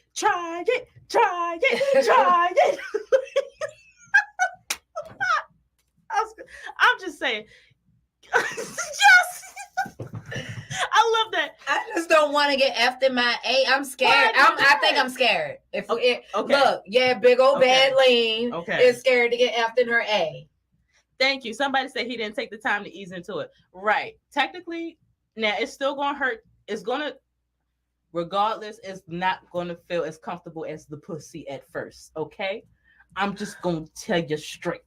I'm just saying. Yes. I love that. I just don't want to get effed in my A. I'm scared. I think I'm scared. Okay. Look, big old bad Lean is scared to get effed in her A. Thank you. Somebody said he didn't take the time to ease into it. Right. Technically, now it's still going to hurt. It's going to, regardless, it's not going to feel as comfortable as the pussy at first. Okay? I'm just going to tell you straight.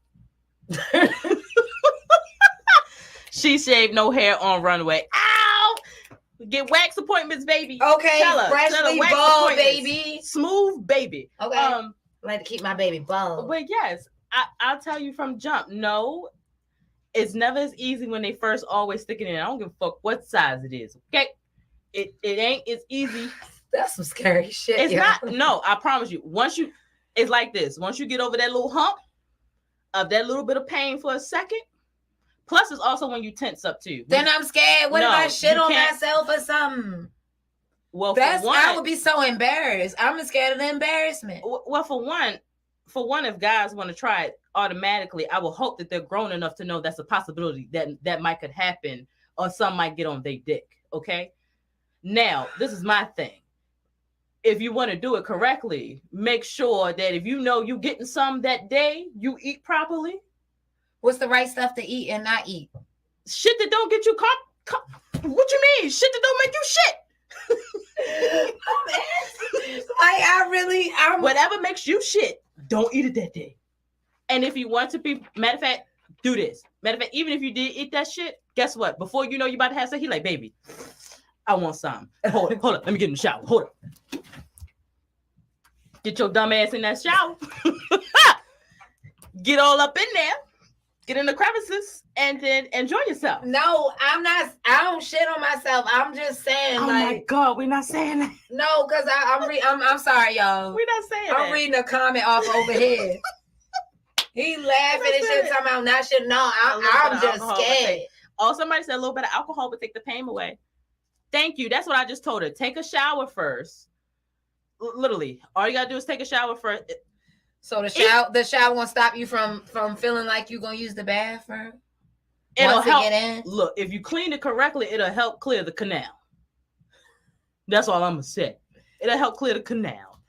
She shaved no hair on runway. Ow! Get wax appointments, baby. Okay, freshly bald, baby. Smooth, baby. Okay. I like to keep my baby bald. But yes, I'll tell you from jump. No, it's never as easy when they first always stick it in. I don't give a fuck what size it is. Okay, it ain't as easy. That's some scary shit. It's not. No, I promise you. It's like this. Once you get over that little hump of that little bit of pain for a second. Plus, it's also when you tense up too. Then I'm scared. What if I shit on myself or something? Well, I would be so embarrassed. I'm scared of the embarrassment. Well, for one, if guys want to try it automatically, I will hope that they're grown enough to know that's a possibility that might could happen, or some might get on their dick. Okay. Now, this is my thing. If you want to do it correctly, make sure that if you know you getting some that day, you eat properly. What's the right stuff to eat and not eat? Shit that don't get you caught. What you mean? Shit that don't make you shit. Whatever makes you shit, don't eat it that day. And if you want to be, matter of fact, do this. Matter of fact, even if you did eat that shit, guess what? Before you know you about to have sex, he like, baby, I want some. Hold up. Let me get in the shower. Hold up. Get your dumb ass in that shower. Get all up in there. Get in the crevices and then enjoy yourself. No, I'm not. I don't shit on myself. I'm just saying. Oh my God, we're not saying that. No, because I'm sorry, y'all. We're not saying that. I'm reading a comment off over here. He laughing and shit talking about not shit. No, I'm just scared. Oh, somebody said a little bit of alcohol would take the pain away. Thank you. That's what I just told her. Take a shower first. Literally, all you gotta do is take a shower first. So the shower won't stop you from feeling like you're gonna use the bathroom. It'll help. Look, if you clean it correctly, it'll help clear the canal. That's all I'm gonna say. It'll help clear the canal.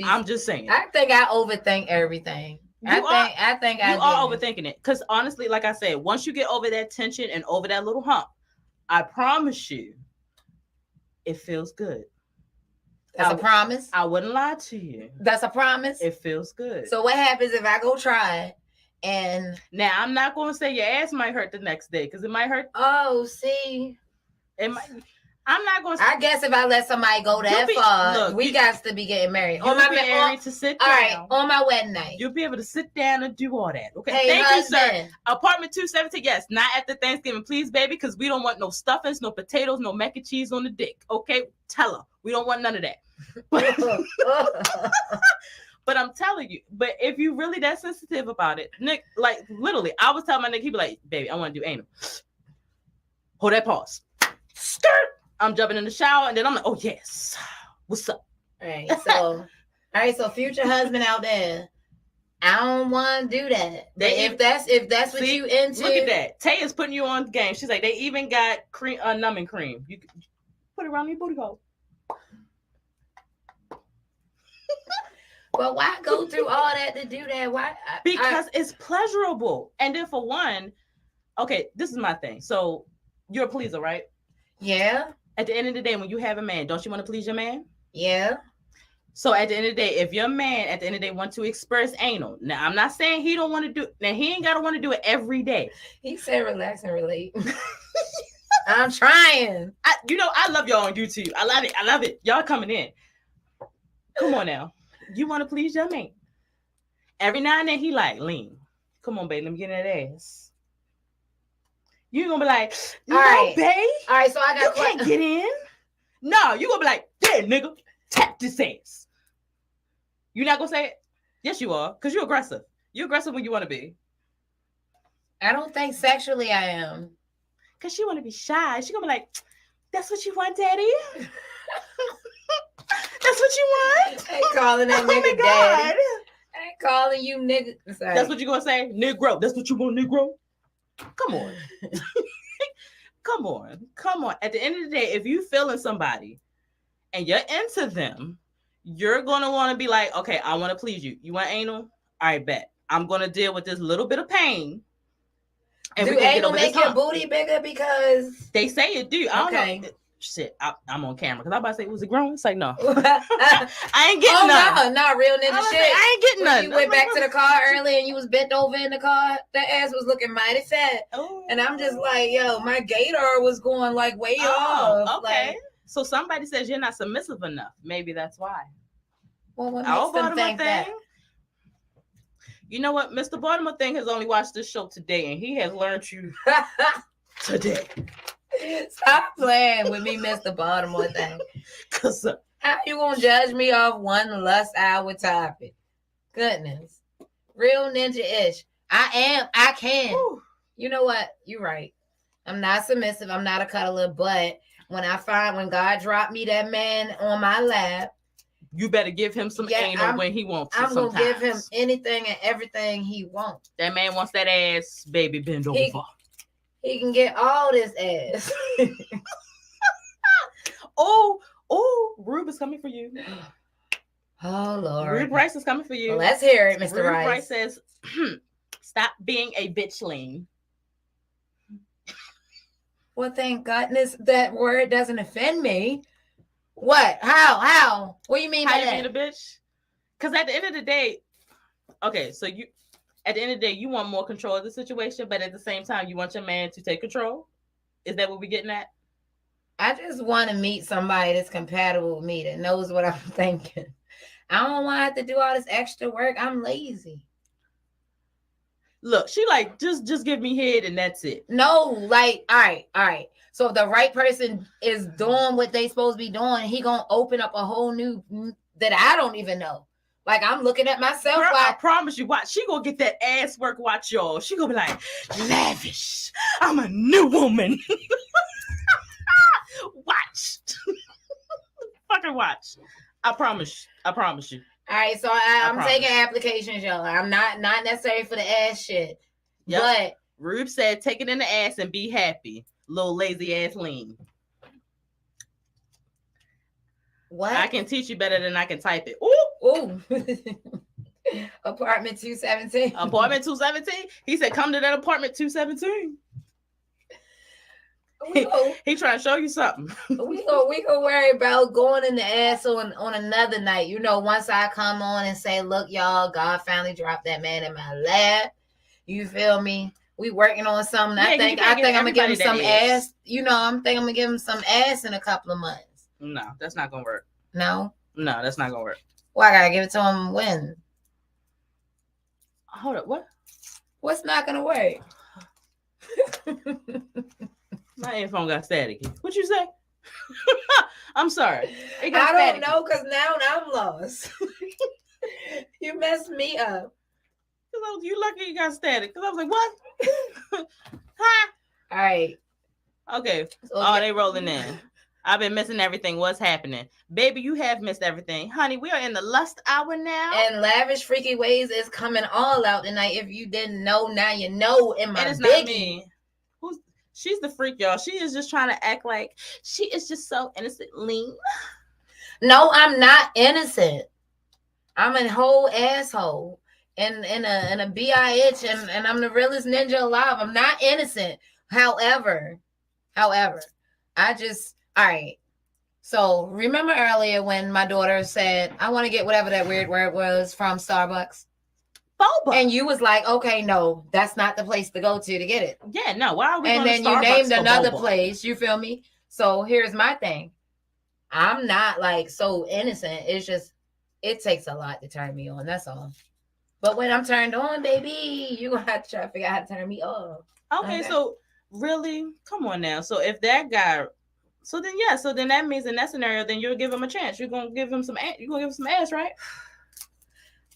I'm just saying. I think I overthink everything. I think I are overthinking it. Because honestly, like I said, once you get over that tension and over that little hump, I promise you, it feels good. That's a promise. I wouldn't lie to you. That's a promise. It feels good. So what happens if I go try and now I'm not going to say your ass might hurt the next day because it might hurt. Oh, see, it might. I'm not going to. I guess if I let somebody go that far, we got to be getting married. On my married to sit down. All right, on my wedding night. You'll be able to sit down and do all that. Okay. Hey, thank husband. You, sir. Apartment 217. Yes, not at the Thanksgiving, please, baby, because we don't want no stuffings, no potatoes, no mac and cheese on the dick. Okay. Tell her. We don't want none of that. But I'm telling you, but if you really that sensitive about it, Nick, like literally, I was telling my nigga, he be like, baby, I want to do anal. Hold that pause. Skirt. I'm jumping in the shower, and then I'm like, oh yes. What's up? All right, so future husband out there, I don't want to do that. But if that's what you into, look at that. Tay is putting you on the game. She's like, they even got cream, numbing cream. You can put it around your booty hole. But why go through all that to do that? Why? Because it's pleasurable. And then for one, okay, this is my thing. So you're a pleaser, right? Yeah. At the end of the day, when you have a man, don't you want to please your man? Yeah. So at the end of the day, if your man at the end of the day want to express anal, now I'm not saying he don't want to do. Now he ain't gotta want to do it every day. He said relax and relate. I'm trying. I love y'all on YouTube. I love it. I love it. Y'all coming in. Come on now. You want to please your man. Every now and then he like, lean. Come on, babe. Let me get in that ass. You gonna be like, no, babe. All right, so I got you can't get in. No, you gonna be like, yeah, nigga, tap this ass. You not gonna say it? Yes, you are, because you're aggressive. You're aggressive when you want to be. I don't think sexually I am. Because she want to be shy. She gonna be like, that's what you want, daddy? That's what you want? I ain't calling that nigga daddy. I ain't calling you nigga. Sorry. That's what you gonna say? Negro. That's what you want, Negro? Come on. Come on. At the end of the day, if you feeling somebody and you're into them, you're gonna want to be like, okay, I want to please you. You want anal? All right, bet. I'm gonna deal with this little bit of pain. And do anal make your booty bigger? Because they say it do. I don't know. Shit, I'm on camera because I'm about to say, was it grown? It's like, no. I ain't getting none. No, real nigga shit. I ain't getting none. You went back to the car early and you was bent over in the car. That ass was looking mighty fat. Oh. And I'm just like, yo, my gator was going like way off. Okay. Like, so somebody says you're not submissive enough. Maybe that's why. Well, what makes them think that? You know what? Mr. Baltimore thing has only watched this show today, and he has learned you today. Stop playing with me, Mr. Baltimore thing. Cause how you gonna judge me off one lust hour topic? Goodness, real ninja-ish. I can. Whew. You know what? You're right. I'm not submissive. I'm not a cuddler. But when God dropped me that man on my lap, you better give him some anal when he wants to. I'm gonna give him anything and everything he wants. That man wants that ass, baby, bend over. He can get all this ass. oh, Rube is coming for you. Oh, Lord. Rube Rice is coming for you. Well, let's hear it, Mr. Rube Rice. Rice says, stop being a bitch lean. Well, thank goodness that word doesn't offend me. What? How? What do you mean by that? How you being a bitch? Because at the end of the day, okay, so at the end of the day, you want more control of the situation, but at the same time, you want your man to take control? Is that what we're getting at? I just want to meet somebody that's compatible with me, that knows what I'm thinking. I don't want to have to do all this extra work. I'm lazy. Look, she like, just give me head and that's it. No, like, all right. So if the right person is doing what they supposed to be doing, he going to open up a whole new that I don't even know. Like, I'm looking at myself. Girl, I promise you, watch. She gonna get that ass work. Watch, y'all. She gonna be like, lavish. I'm a new woman. Watch. Fucking watch. I promise you. All right, so I'm taking applications, y'all. I'm not necessarily for the ass shit. Yep. But Rube said, take it in the ass and be happy. Little lazy ass lean. What? I can teach you better than I can type it. Ooh. Apartment 217. Apartment 217. He said, come to that apartment 217. He trying to show you something. we gonna worry about going in the ass on another night. You know, once I come on and say, look, y'all, God finally dropped that man in my lap. You feel me? we working on something. Yeah, I think I'm gonna give him some ass. You know, I'm gonna give him some ass in a couple of months. No, that's not gonna work. No, that's not gonna work. Well, I gotta give it to him when? Hold up, what? What's not gonna work? My earphone got staticky. What you say? I'm sorry. I don't know, because now I'm lost. You messed me up. You lucky you got static. Because I was like, what? Hi. All right. Okay. So they rolling in. I've been missing everything. What's happening? Baby, you have missed everything. Honey, we are in the lust hour now. And Lavish Freaky Ways is coming all out tonight. If you didn't know, now you know. In my it's biggie. Not me. She's the freak, y'all. She is just trying to act like she is just so innocent, lean. No, I'm not innocent. I'm a whole asshole and a bitch, and I'm the realest ninja alive. I'm not innocent. However, I just all right. So remember earlier when my daughter said, I want to get whatever that weird word was from Starbucks? Boba. And you was like, okay, no, that's not the place to go to get it. Yeah, no. Why are we and going then to Starbucks you named another boba? place. You feel me? So here's my thing. I'm not like so innocent. It's just it takes a lot to turn me on. That's all. But when I'm turned on, baby, you gonna have to try to figure out how to turn me off. Okay, so really, come on now. So if that guy, so then that means in that scenario, then you'll give him a chance. You're gonna give him some. You're gonna give him some ass, right?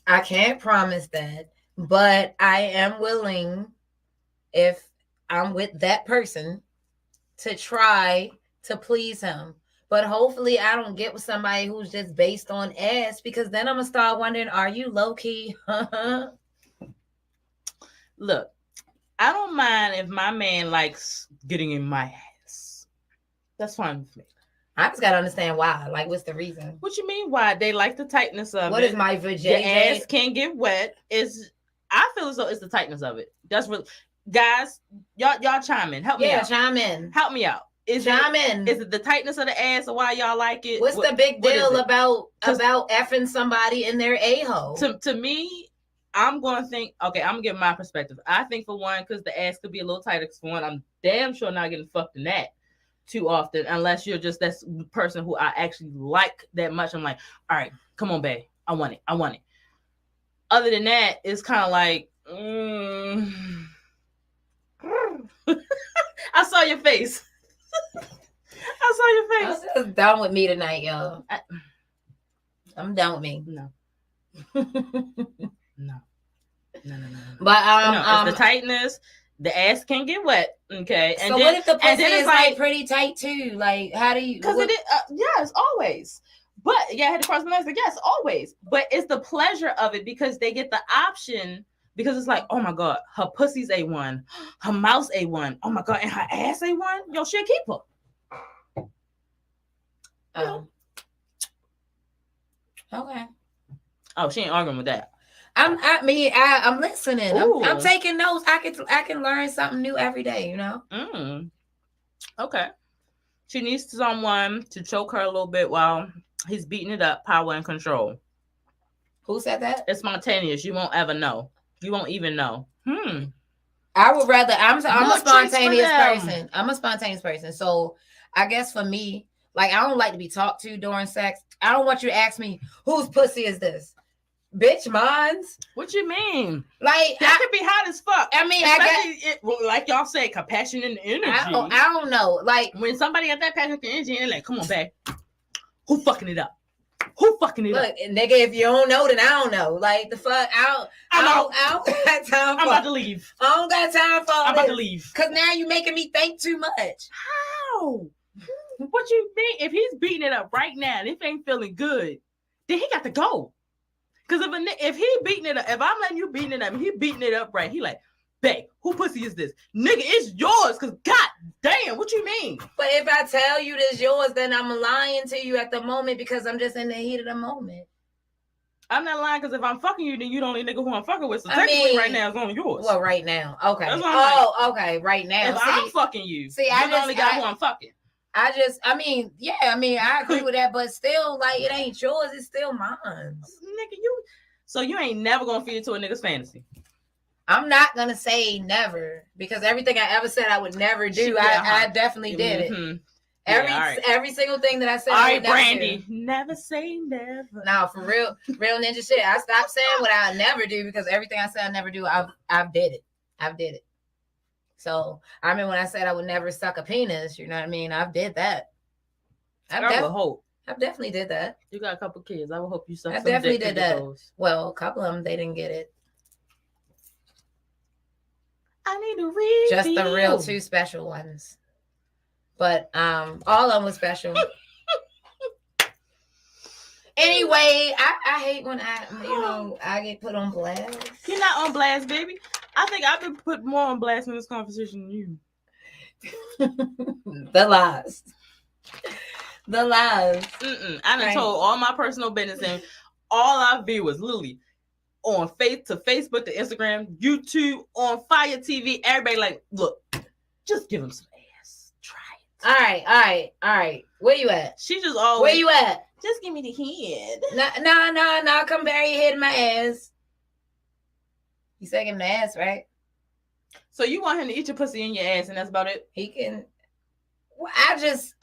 I can't promise that, but I am willing, if I'm with that person, to try to please him. But hopefully I don't get with somebody who's just based on ass, because then I'm going to start wondering, are you low-key? Look, I don't mind if my man likes getting in my ass. That's fine with me. I just got to understand why. Like, what's the reason? What you mean why? They like the tightness of it. What is my vagina? Your ass can't get wet. I feel as though it's the tightness of it. That's what, guys, y'all chime in. Help me out. Yeah, chime in. Help me out. Is it the tightness of the ass or why y'all like it? What's the big deal about effing somebody in their a-hole? To me, I'm going to think, okay, I'm going to give my perspective. I think for one, because the ass could be a little tighter. For one, I'm damn sure not getting fucked in that too often, unless you're just that person who I actually like that much. I'm like, all right, come on, babe. I want it. Other than that, it's kind of like, I saw your face. I'm just done with me tonight, y'all. I'm done with me. No. But it's the tightness. The ass can get wet. Okay. And so then, what if the pussy is like pretty tight too? Like, how do you? Because it is. Yes, always. But yeah, I had to cross my legs. Like, yes, always. But it's the pleasure of it because they get the option. Because it's like, oh my God, her pussy's A1, her mouth's A1. Oh my God, and her ass A1. Yo, she'll keep her. Oh. Okay. Oh, she ain't arguing with that. I'm listening. I'm taking notes. I can learn something new every day, you know? Okay. She needs someone to choke her a little bit while he's beating it up, power and control. Who said that? It's spontaneous. You won't ever know. You won't even know. I would rather, I'm a spontaneous person. I'm a spontaneous person. So I guess for me, like, I don't like to be talked to during sex. I don't want you to ask me, whose pussy is this? Bitch, mine's. What you mean? Like, that could be hot as fuck. I mean, like y'all say, compassion and energy. I don't know. Like, when somebody got that passion and energy, and like, come on, babe, who fucking it up? Who fucking it up? Look, nigga, if you don't know, then I don't know. Like, the fuck, I don't got time for. I'm about to leave. I don't got time for. I'm about to leave. Cause now you making me think too much. How? What you think? If he's beating it up right now and if ain't feeling good, then he got to go. Because if he beating it up, if I'm letting you beating it up, he beating it up right, he like, babe, who pussy is this? Nigga, it's yours. Because god damn, what you mean? But if I tell you this yours, then I'm lying to you at the moment because I'm just in the heat of the moment. I'm not lying because if I'm fucking you, then you the only nigga who I'm fucking with. So technically right now it's on yours. Well, right now. Okay. Okay, right now. If I'm fucking you, you're the only guy who I'm fucking. I agree with that, but still, like, it ain't yours, it's still mine. Nigga, so you ain't never gonna feed it to a nigga's fantasy. I'm not gonna say never because everything I ever said I would never do, I definitely did it. Every single thing that I said. All right, Brandy. Never say never. No, for real ninja shit. I stopped saying what I never do because everything I said I never do, I've did it. I've did it. So I mean, when I said I would never suck a penis, you know what I mean? I've did that. I would hope. I definitely did that. You got a couple kids. I would hope you suck. I definitely did that. Well, a couple of them they didn't get it. I need to read just the real 2 special ones. But all of them was special. Anyway, I hate when I get put on blast. You're not on blast, baby. I think I've been put more on blast in this conversation than you. The lies. I done told all my personal business, and all our viewers, literally, on Facebook to Instagram, YouTube, on Fire TV, everybody like, look, just give him some ass. Try it. All right. Where you at? She just always. Where you at? Just give me the head. No. Come bury your head in my ass. You said give him the ass, right? So you want him to eat your pussy in your ass, and that's about it? He can. Well,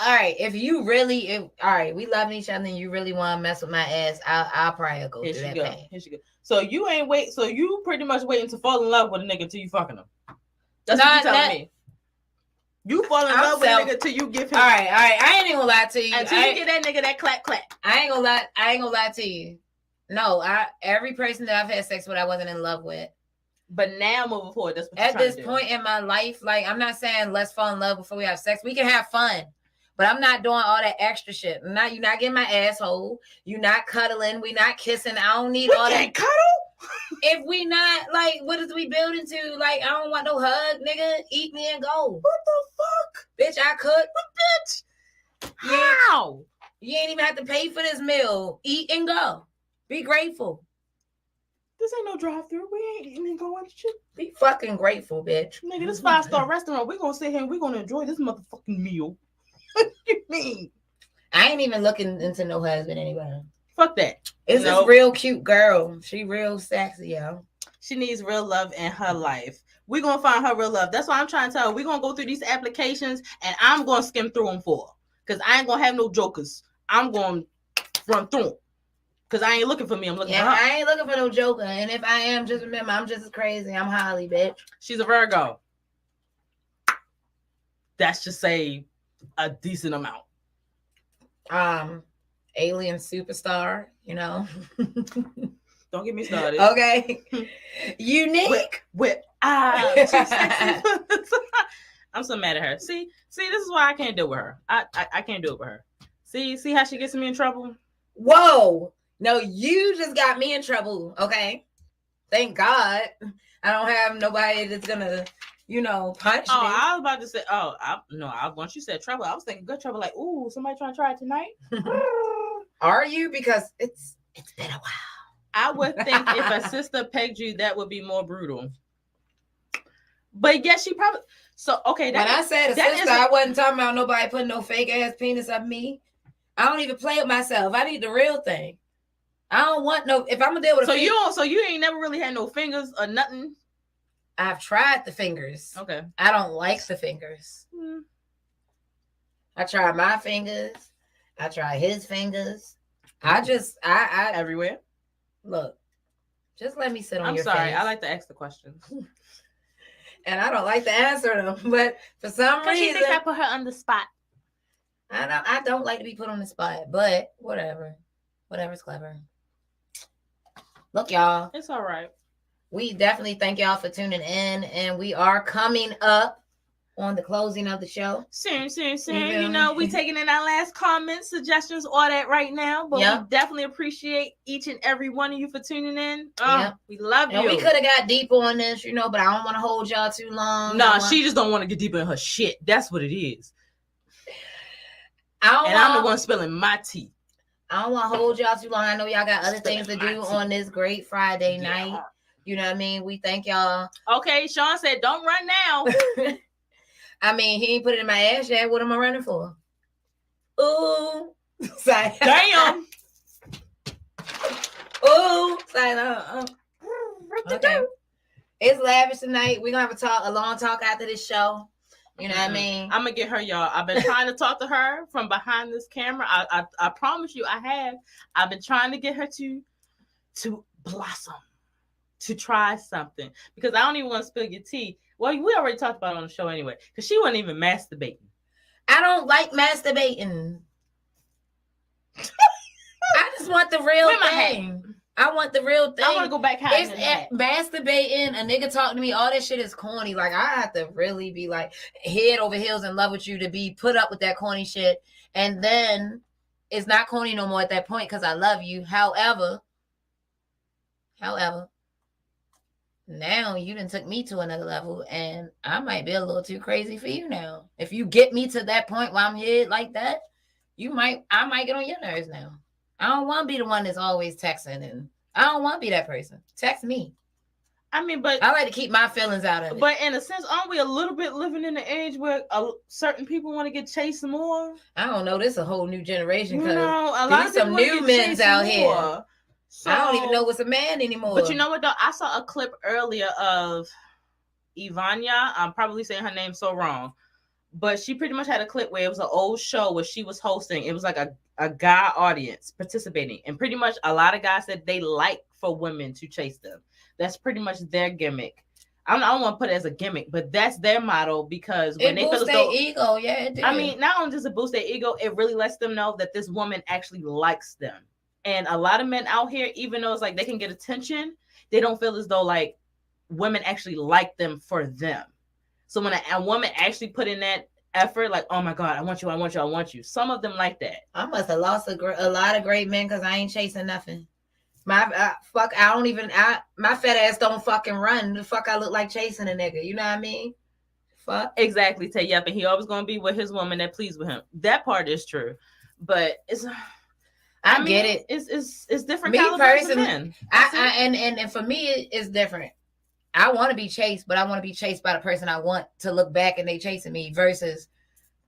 all right. If you really, all right, we love each other, and you really want to mess with my ass, I'll probably go through that pain. Here she go. So you ain't wait. So you pretty much waiting to fall in love with a nigga till you fucking him. That's what you telling me. You fall in love with a nigga till you give him. All right. I ain't even gonna lie to you. Until you get that nigga that clap. I ain't gonna lie to you. No, every person that I've had sex with, I wasn't in love with. But now moving forward, that's what at this point in my life, like I'm not saying let's fall in love before we have sex. We can have fun, but I'm not doing all that extra shit. You're not getting my asshole. You're not cuddling. We not kissing. I don't need all that cuddle. If we not like, what is we building to? Like, I don't want no hug, nigga. Eat me and go. What the fuck, bitch? I cook, bitch. How? You ain't even have to pay for this meal. Eat and go. Be grateful. This ain't no drive-through. We ain't eating and going shit. Be fucking grateful, bitch. Nigga, this 5-star restaurant. We're gonna sit here and we're gonna enjoy this motherfucking meal. What you mean? I ain't even looking into no husband anyway. Fuck that. It's this real cute girl. She real sexy, yo. She needs real love in her life. We're gonna find her real love. That's why I'm trying to tell her. We're gonna go through these applications and I'm gonna skim through them for her. Because I ain't gonna have no jokers. I'm gonna run through them. Because I ain't looking for me. I'm looking for her. I ain't looking for no joker. And if I am, just remember, I'm just as crazy. I'm Holly, bitch. She's a Virgo. That's just say a decent amount. Alien superstar, you know. Don't get me started. Okay. Unique. I'm so mad at her. See, this is why I can't deal with her. I can't do it with her. See how she gets me in trouble? Whoa. No, you just got me in trouble, okay? Thank God. I don't have nobody that's gonna, punch me. I was about to say, once you said trouble, I was thinking good trouble, like, ooh, somebody trying to try it tonight? Are you? Because it's been a while. I would think if a sister pegged you, that would be more brutal. But yes, she probably, so, okay. When I said a sister, I wasn't talking about nobody putting no fake ass penis up me. I don't even play with myself. I need the real thing. I don't want no. If I'm gonna deal with so you ain't never really had no fingers or nothing. I've tried the fingers. Okay. I don't like the fingers. I tried my fingers. I tried his fingers. I everywhere. Look, just let me sit on your face. I'm sorry. I like to ask the questions, and I don't like to answer them. But for some reason, she thinks I put her on the spot. I don't like to be put on the spot, but whatever. Whatever's clever. Look, y'all. It's all right. We definitely thank y'all for tuning in, and we are coming up on the closing of the show. Soon. We taking in our last comments, suggestions, all that right now, but we definitely appreciate each and every one of you for tuning in. We love you. We could have got deeper on this, but I don't want to hold y'all too long. No, she just don't want to get deeper in her shit. That's what it is. I'm the one spilling my tea. I don't want to hold y'all too long. I know y'all got other things to do on this great Friday night. You know what I mean? We thank y'all. Okay, Sean said, don't run now. I mean, he ain't put it in my ass yet. What am I running for? Ooh. Damn. Ooh. Okay. It's lavish tonight. We're gonna have a long talk after this show. You know what I mean? I'm gonna get her, y'all. I've been trying to talk to her from behind this camera. I promise you, I have. I've been trying to get her to blossom, to try something, because I don't even want to spill your tea. Well, we already talked about it on the show anyway, because she wasn't even masturbating. I don't like masturbating. I just want the real thing. I want the real thing. I want to go back hiding. Masturbating, a nigga talking to me, all that shit is corny. Like, I have to really be like head over heels in love with you to be put up with that corny shit. And then it's not corny no more at that point because I love you. However, now you done took me to another level and I might be a little too crazy for you now. If you get me to that point where I'm head like that, I might get on your nerves now. I don't want to be the one that's always texting, and I don't want to be that person. Text me. I mean, but I like to keep my feelings out of it. But in a sense, aren't we a little bit living in the age where certain people want to get chased more? I don't know. This is a whole new generation. You know, a lot of some new men's out here. So, I don't even know what's a man anymore. But you know what, though? I saw a clip earlier of Ivania. I'm probably saying her name so wrong. But she pretty much had a clip where it was an old show where she was hosting. It was like a guy audience participating. And pretty much a lot of guys said they like for women to chase them. That's pretty much their gimmick. I don't want to put it as a gimmick, but that's their motto because when they feel as though ego, yeah, it did. I mean, not only does it boost their ego, it really lets them know that this woman actually likes them. And a lot of men out here, even though it's like they can get attention, they don't feel as though like women actually like them for them. So when a woman actually put in that effort, like, oh my God, I want you, I want you, I want you. Some of them like that. I must have lost a lot of great men because I ain't chasing nothing. My fat ass don't fucking run. The fuck I look like chasing a nigga. You know what I mean? Fuck. Exactly. Tay. Yep. And he always gonna be with his woman that pleased with him. That part is true. But I mean, get it. It's different. Me personally, and for me it's different. I want to be chased, but I want to be chased by the person I want to look back and they chasing me versus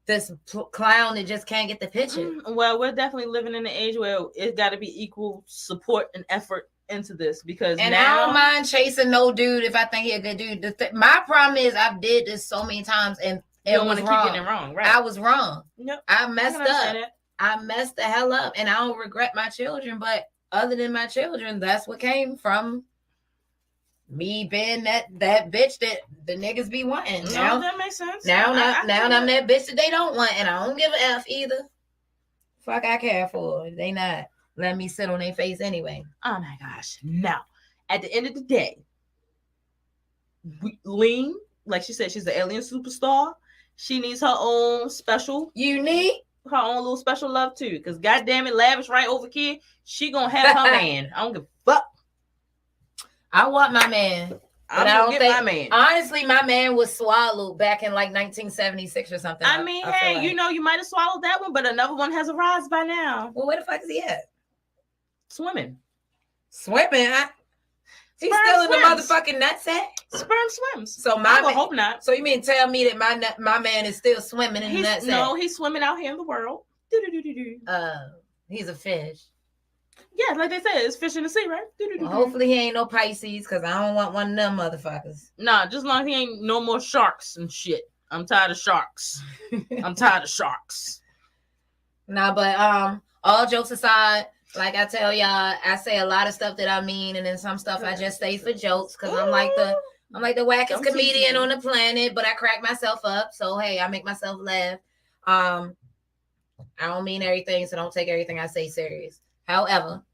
this clown that just can't get the picture. Well, we're definitely living in an age where it's got to be equal support and effort into this because and now, I don't mind chasing no dude if I think he a good dude. My problem is I've did this so many times and it was keep wrong. getting it wrong, right? I was wrong. Yep. I messed up. I messed the hell up, and I don't regret my children. But other than my children, that's what came from me being that bitch that the niggas be wanting. Now that makes sense. Now I'm that bitch that they don't want, and I don't give a F either. Fuck, I care for it. They not let me sit on their face anyway. Oh my gosh! Now, at the end of the day, Lean, like she said, she's the alien superstar. She needs her own special, unique, her own little special love too. Because goddamn it, Lavish right over here, she gonna have her man. I don't give a fuck. I want my man. I don't get my man. Honestly, my man was swallowed back in like 1976 or something. I mean, hey, like, you know, you might have swallowed that one, but another one has arrived by now. Well, where the fuck is he at? Swimming. He's still in the motherfucking nutsack. Sperm swims. So I hope not. So you mean tell me that my man is still swimming in the nutsack? No, he's swimming out here in the world. He's a fish. Yeah, like they said, it's fish in the sea, right? Well, hopefully he ain't no Pisces, because I don't want one of them motherfuckers. Nah, just long as he ain't no more sharks and shit. I'm tired of sharks. Nah, but all jokes aside, like I tell y'all, I say a lot of stuff that I mean, and then some stuff I just say for jokes, because I'm like the wackest comedian on the planet, but I crack myself up. So hey, I make myself laugh. I don't mean everything, so don't take everything I say serious. However,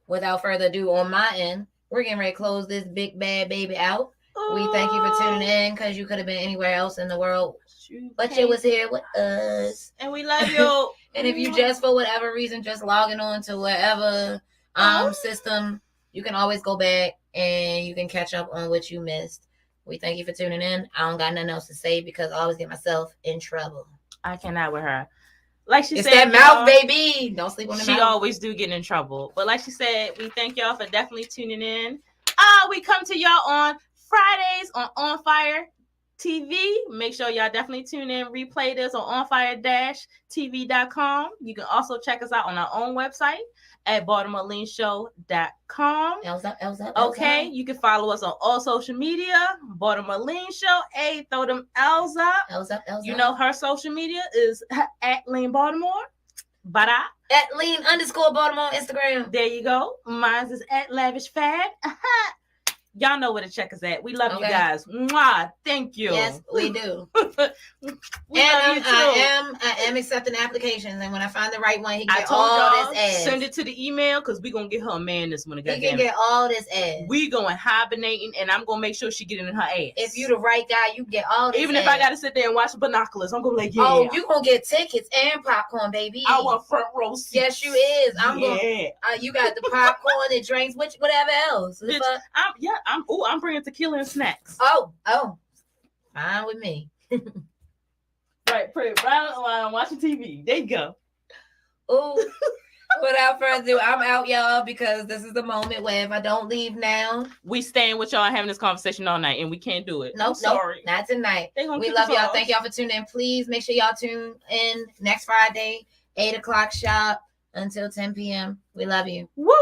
without further ado, on my end, we're getting ready to close this big bad baby out. We thank you for tuning in because you could have been anywhere else in the world, but you was here with us, and we love you. And if you just for whatever reason just logging on to whatever system, you can always go back and you can catch up on what you missed. We thank you for tuning in. I don't got nothing else to say because I always get myself in trouble. I cannot with her. Like she it's said, that mouth, baby. Don't sleep on the mouth. She always do get in trouble. But like she said, we thank y'all for definitely tuning in. We come to y'all on Fridays on Fire TV. Make sure y'all definitely tune in, replay this on onfire-tv.com. You can also check us out on our own website at baltimoreleanshow.com. Elza. Okay, you can follow us on all social media, Baltimore Lean Show. Hey, throw them L's up. Elza. You know her social media is at Lean Baltimore. At Lean_Baltimore on Instagram. There you go. Mine is at Lavish Fad. Y'all know where to check us at. We love you guys. Mwah. Thank you. Yes, we do. I am accepting applications, and when I find the right one, he can get all this ass. Send it to the email because we're gonna get her a man this one. He can get all this ass. We going hibernating, and I'm gonna make sure she get it in her ass. If you the right guy, you get all this. Even ass. if I gotta sit there and watch binoculars, I'm gonna be like, yeah. Oh, you gonna get tickets and popcorn, baby. I want front row seats. Yes, you is. I'm going. You got the popcorn and drinks, whatever else. Bitch, I'm bringing tequila and snacks. Oh, fine with me. Right, pretty right. Watching TV. There you go. Oh, without further ado, I'm out, y'all, because this is the moment where if I don't leave now, we staying with y'all and having this conversation all night, and we can't do it. Nope, sorry, not tonight. We love y'all. Thank y'all for tuning in. Please make sure y'all tune in next Friday, 8 o'clock sharp until 10 p.m. We love you. Woo!